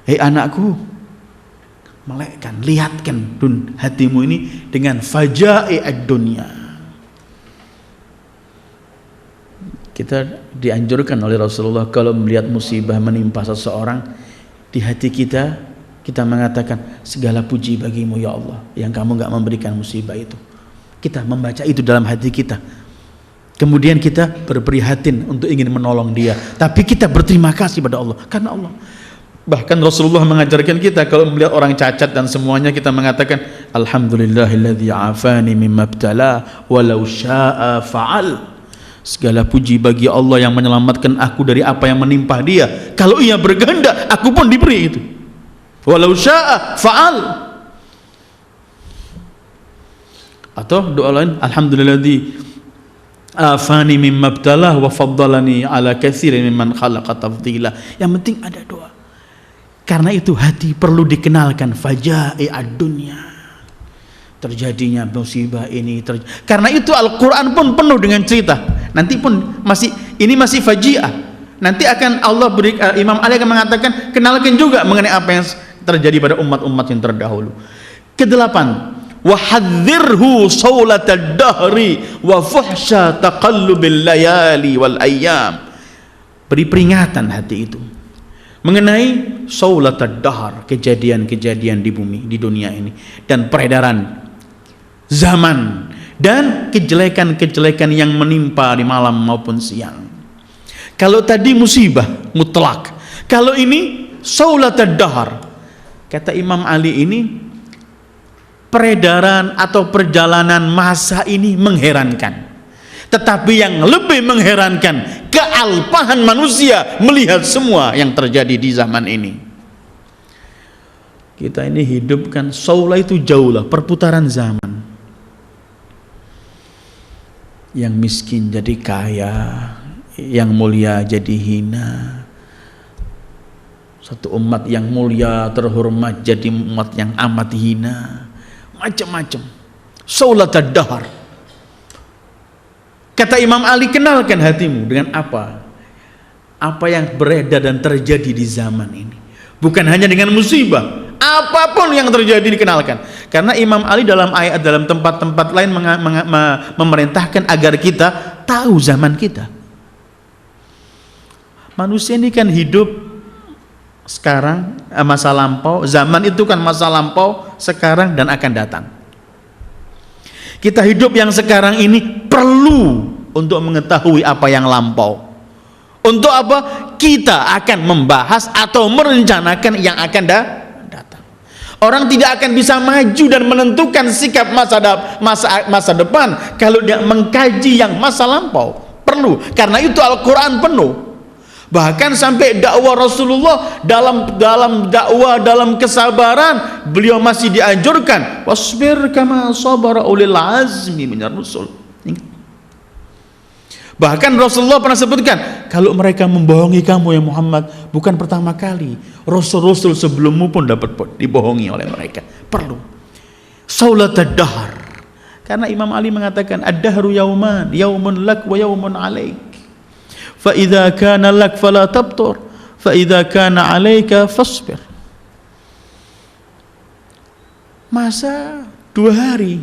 Hei anakku, melekkan, lihatkan hatimu ini dengan faja'i ad-dunya. Kita dianjurkan oleh Rasulullah kalau melihat musibah menimpa seseorang, di hati kita mengatakan segala puji bagimu ya Allah yang kamu enggak memberikan musibah itu. Kita membaca itu dalam hati kita. Kemudian kita berprihatin untuk ingin menolong dia, tapi kita berterima kasih pada Allah karena Allah. Bahkan Rasulullah mengajarkan kita kalau melihat orang cacat dan semuanya, kita mengatakan alhamdulillahilladzi afani mimma ibtala walau syaa fa'al. Segala puji bagi Allah yang menyelamatkan aku dari apa yang menimpa dia. Kalau ia berkehendak, aku pun diberi itu. Walau syaa fa'al. Atau doa lain, alhamdulillahilladzi afani mimma ibtalah wa faddalani ala katsirin mimman khalaqa tafdila. Yang penting ada doa. Karena itu hati perlu dikenalkan faja'i ad-dunya. Terjadinya musibah ini karena itu Al-Qur'an pun penuh dengan cerita. Nanti pun masih faji'ah. Nanti akan Allah beri, Imam Ali akan mengatakan kenalkan juga mengenai apa yang terjadi pada umat-umat yang terdahulu. Kedelapan, wa hadzirhu saulatad dahri wa fuhsya taqallubil layali wal ayyam. Beri peringatan hati itu mengenai saulatad dahr, kejadian-kejadian di bumi, di dunia ini, dan peredaran zaman dan kejelekan-kejelekan yang menimpa di malam maupun siang. Kalau tadi musibah mutlak, kalau ini saulatad dahr, kata Imam Ali, ini peredaran atau perjalanan masa ini mengherankan. Tetapi yang lebih mengherankan, kealpahan manusia melihat semua yang terjadi di zaman ini. Kita ini hidup kan, saula itu jauh lah, perputaran zaman. Yang miskin jadi kaya, yang mulia jadi hina. Satu umat yang mulia terhormat jadi umat yang amat hina. Macam-macam. Saulatad dahr. Kata Imam Ali, kenalkan hatimu dengan apa? apa yang beredar dan terjadi di zaman ini. Bukan hanya dengan musibah, apapun yang terjadi dikenalkan. Karena Imam Ali dalam ayat, dalam tempat-tempat lain memerintahkan agar kita tahu zaman kita. Manusia ini kan hidup sekarang, masa lampau. Zaman itu kan masa lampau, sekarang dan akan datang. Kita hidup yang sekarang ini perlu untuk mengetahui apa yang lampau. Untuk apa? Kita akan membahas atau merencanakan yang akan datang. Orang tidak akan bisa maju dan menentukan sikap masa depan kalau dia mengkaji yang masa lampau. Perlu, karena itu Al-Quran penuh. Bahkan sampai dakwah Rasulullah, dalam dakwah, dalam kesabaran, beliau masih dianjurkan, wasbir kama sabara ulil azmi minar rusul. Bahkan Rasulullah pernah sebutkan, kalau mereka membohongi kamu ya Muhammad, bukan pertama kali, Rasul-Rasul sebelummu pun dapat dibohongi oleh mereka. Perlu saulat ad-dahr, karena Imam Ali mengatakan ad-dahru yauman, yaumun lak wa yaumun alaik, fa idza kana lak fala tabtur, fa idza kana alaika fasbir. Masa 2 hari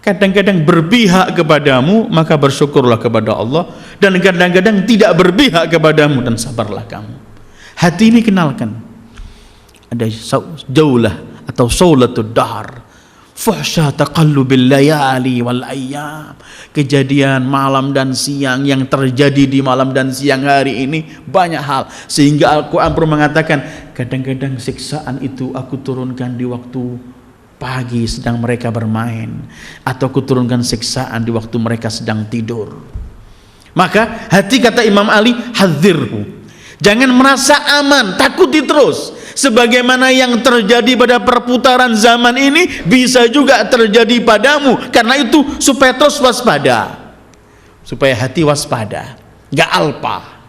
kadang-kadang berpihak kepadamu, maka bersyukurlah kepada Allah, dan kadang-kadang tidak berpihak kepadamu, dan sabarlah kamu. Hati ini kenalkan, ada jaulah atau saulatud dahr, fuhsya taqallubil layali wal ayyam, kejadian malam dan siang yang terjadi di malam dan siang hari ini banyak hal, sehingga Al-Quran pun mengatakan kadang-kadang siksaan itu aku turunkan di waktu pagi sedang mereka bermain, atau kuturunkan siksaan di waktu mereka sedang tidur. Maka hati, kata Imam Ali, hadzirhu, jangan merasa aman, takuti terus. Sebagaimana yang terjadi pada perputaran zaman ini bisa juga terjadi padamu. Karena itu supaya terus waspada, supaya hati waspada, gak alpa,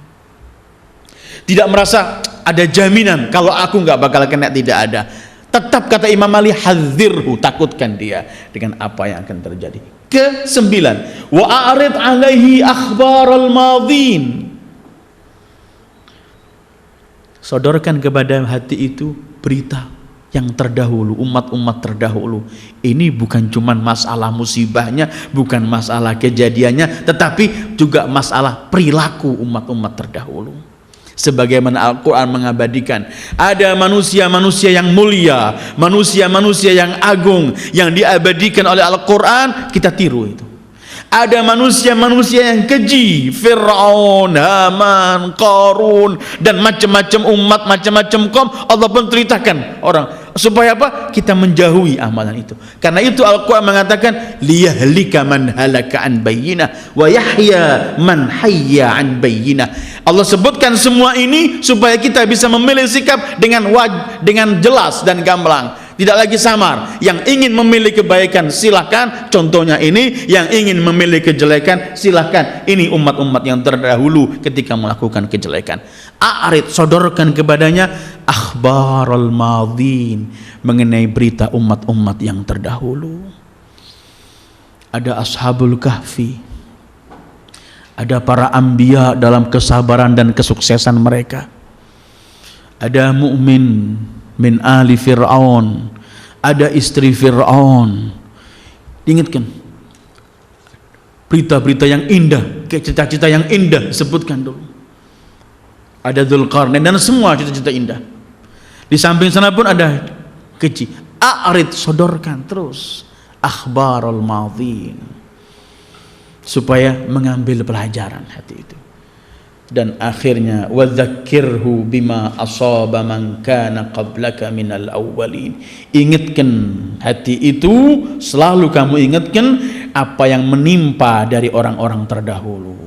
tidak merasa ada jaminan kalau aku gak bakal kena, tidak ada. Tetap, kata Imam Ali, hadzirhu, takutkan dia dengan apa yang akan terjadi. Ke-9, wa a'rid alaihi akhbaral madhin, sodorkan kepada hati itu berita yang terdahulu, umat-umat terdahulu. Ini bukan cuma masalah musibahnya, bukan masalah kejadiannya, tetapi juga masalah perilaku umat-umat terdahulu. Sebagaimana Al-Quran mengabadikan, ada manusia-manusia yang mulia, manusia-manusia yang agung, yang diabadikan oleh Al-Quran, kita tiru itu. Ada manusia-manusia yang keji, Fir'aun, Haman, Qarun, dan macam-macam umat, macam-macam kaum. Allah pun ceritakan orang, supaya apa? Kita menjauhi amalan itu. Karena itu Al-Quran mengatakan, liyahlika man halaka an bayyinah wa yahya man hayya an bayyinah. Allah sebutkan semua ini supaya kita bisa memilih sikap dengan jelas dan gamblang, tidak lagi samar. Yang ingin memilih kebaikan silahkan, contohnya ini. Yang ingin memilih kejelekan silahkan. Ini umat-umat yang terdahulu ketika melakukan kejelekan. A'rid, sodorkan kepadanya akhbarul madhin, mengenai berita umat-umat yang terdahulu. Ada ashabul kahfi, ada para anbiya dalam kesabaran dan kesuksesan mereka. Ada mukmin min ali Fir'aun, ada istri Fir'aun. Ingatkan berita-berita yang indah, cita-cita yang indah, sebutkan dulu. Ada Dzulqarnain dan semua cita-cita indah. Di samping sana pun ada keji. A'rid, sodorkan terus akhbarul madhin, supaya mengambil pelajaran hati itu. Dan akhirnya wadzakirhu bima asaba man kana qablaka minal awwalin, ingatkan hati itu, selalu kamu ingatkan apa yang menimpa dari orang-orang terdahulu.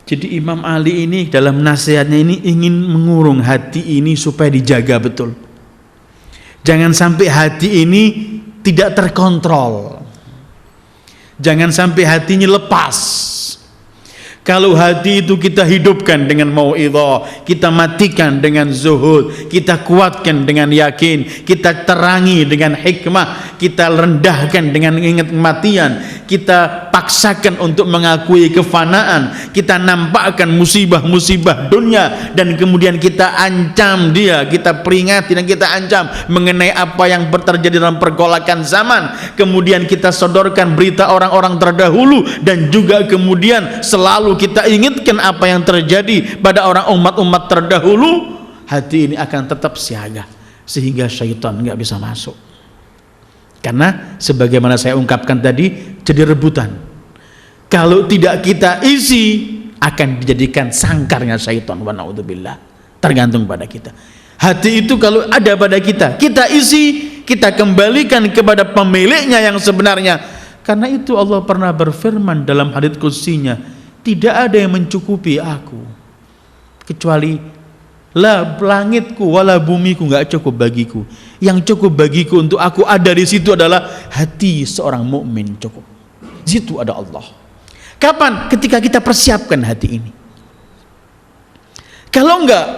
Jadi Imam Ali ini dalam nasihatnya ini ingin mengurung hati ini supaya dijaga betul. Jangan sampai hati ini tidak terkontrol, jangan sampai hatinya lepas. Kalau hati itu kita hidupkan dengan mau'idhah, kita matikan dengan zuhud, kita kuatkan dengan yakin, kita terangi dengan hikmah, kita rendahkan dengan ingat kematian, kita paksakan untuk mengakui kefanaan, kita nampakkan musibah-musibah dunia, dan kemudian kita ancam dia, kita peringati dan kita ancam mengenai apa yang terjadi dalam pergolakan zaman. Kemudian kita sodorkan berita orang-orang terdahulu, dan juga kemudian selalu kita ingatkan apa yang terjadi pada orang umat-umat terdahulu. Hati ini akan tetap siaga sehingga syaitan nggak bisa masuk. Karena sebagaimana saya ungkapkan tadi, jadi rebutan. Kalau tidak kita isi, akan dijadikan sangkarnya syaitan. Wa na'udzubillah. Tergantung pada kita. Hati itu kalau ada pada kita, kita isi, kita kembalikan kepada pemiliknya yang sebenarnya. Karena itu Allah pernah berfirman dalam hadits qudsinya, tidak ada yang mencukupi aku kecuali langitku wala bumiku, nggak cukup bagiku. Yang cukup bagiku untuk aku ada di situ adalah hati seorang mukmin, cukup. Di situ ada Allah. Kapan? Ketika kita persiapkan hati ini. Kalau enggak,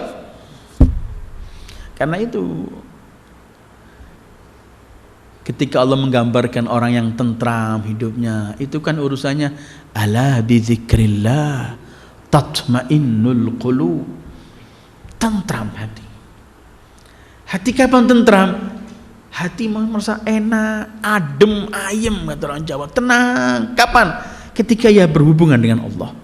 karena itu ketika Allah menggambarkan orang yang tentram hidupnya, itu kan urusannya ala bizikrillah tatmainnul qulub. Tentram hati. Hati kapan tentram? Hati merasa enak, adem, ayem, kata orang Jawa. Tenang. Kapan? Ketika ia berhubungan dengan Allah.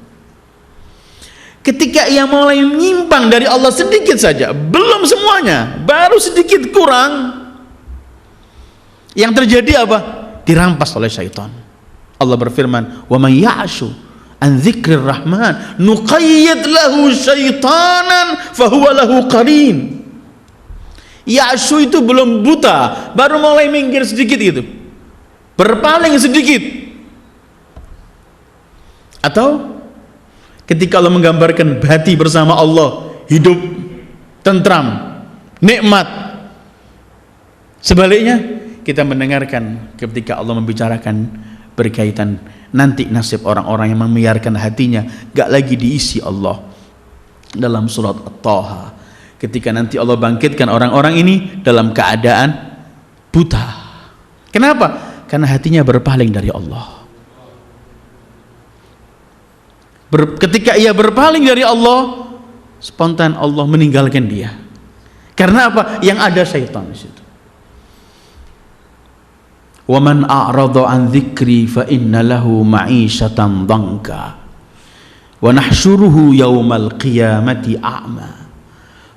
Ketika ia mulai menyimpang dari Allah sedikit saja, belum semuanya, baru sedikit kurang, yang terjadi apa? Dirampas oleh syaitan. Allah berfirman, "Wa man ya'shu an dzikrir rahman nuqayyid lahu syaitanan fahuwa lahu qarin." Ya'shu itu belum buta, baru mulai minggir sedikit gitu, berpaling sedikit. Atau ketika Allah menggambarkan hati bersama Allah, hidup tentram, nikmat. Sebaliknya kita mendengarkan ketika Allah membicarakan berkaitan nanti nasib orang-orang yang membiarkan hatinya gak lagi diisi Allah dalam surat At-Taha. Ketika nanti Allah bangkitkan orang-orang ini dalam keadaan buta. Kenapa? Karena hatinya berpaling dari Allah. Ketika ia berpaling dari Allah, spontan Allah meninggalkan dia. Karena apa? Yang ada syaitan di situ. Wa man a'rada an dzikri fa inna lahu ma'isyatan dhanka wa nahsyuruhu yaumal qiyamati a'ma.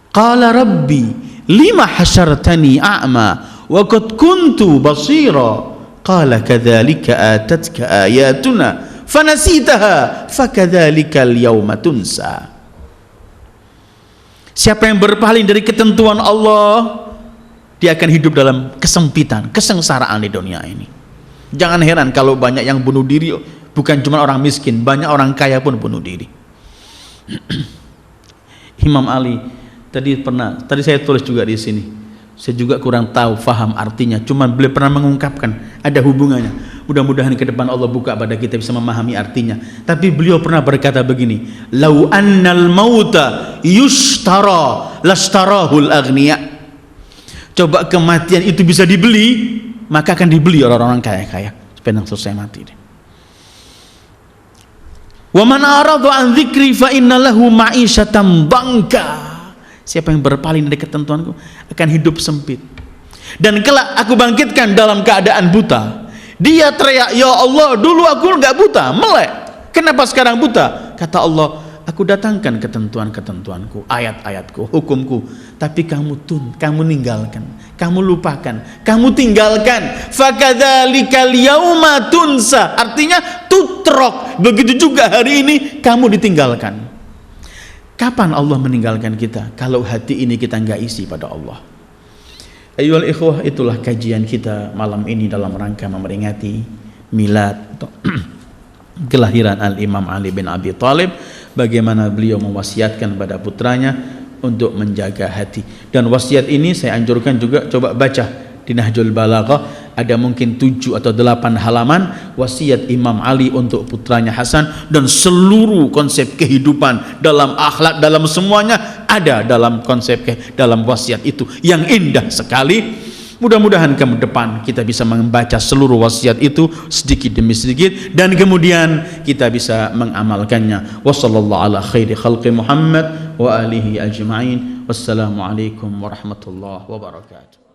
Qala rabbi lima hasyartani a'ma wa qad kuntu basira. Qala kadzalika atatka ayatuna fanasitaha fakadzalikal yauma tunsa. Siapa yang berpaling dari ketentuan Allah, dia akan hidup dalam kesempitan, kesengsaraan di dunia ini. Jangan heran kalau banyak yang bunuh diri, bukan cuma orang miskin, banyak orang kaya pun bunuh diri. Imam Ali tadi saya tulis juga di sini. Saya juga kurang tahu faham artinya, cuma beliau pernah mengungkapkan ada hubungannya. Mudah-mudahan ke depan Allah buka pada kita bisa memahami artinya. Tapi beliau pernah berkata begini, "Lau annal mauta yushtara lastarahul aghniya." Coba kematian itu bisa dibeli, maka akan dibeli orang-orang kaya-kaya supaya selesai mati. Wa man arada an dzikri fa inna lahu ma'isyatan dhanka. Siapa yang berpaling dari ketentuanku akan hidup sempit. Dan kelak aku bangkitkan dalam keadaan buta. Dia teriak, "Ya Allah, dulu aku enggak buta, melek. Kenapa sekarang buta?" Kata Allah, "Aku datangkan ketentuan-ketentuanku, ayat-ayatku, hukumku, tapi kamu ninggalkan, kamu lupakan, kamu tinggalkan. Fakadzalikal yauma tunsa." Artinya tutrok. Begitu juga hari ini kamu ditinggalkan. Kapan Allah meninggalkan kita? Kalau hati ini kita nggak isi pada Allah. Ayyuhal ikhwah, itulah kajian kita malam ini dalam rangka memperingati milad atau kelahiran Al-Imam Ali bin Abi Thalib. Bagaimana beliau mewasiatkan pada putranya untuk menjaga hati. Dan wasiat ini saya anjurkan juga coba baca di Nahjul Balaghah, ada mungkin 7 atau 8 halaman wasiat Imam Ali untuk putranya Hasan, dan seluruh konsep kehidupan dalam akhlak, dalam semuanya ada dalam konsep dalam wasiat itu yang indah sekali. Mudah-mudahan ke depan kita bisa membaca seluruh wasiat itu sedikit demi sedikit dan kemudian kita bisa mengamalkannya. Wassallallahu ala khairi khalqi Muhammad wa alihi ajma'in. Wassalamualaikum warahmatullahi wabarakatuh.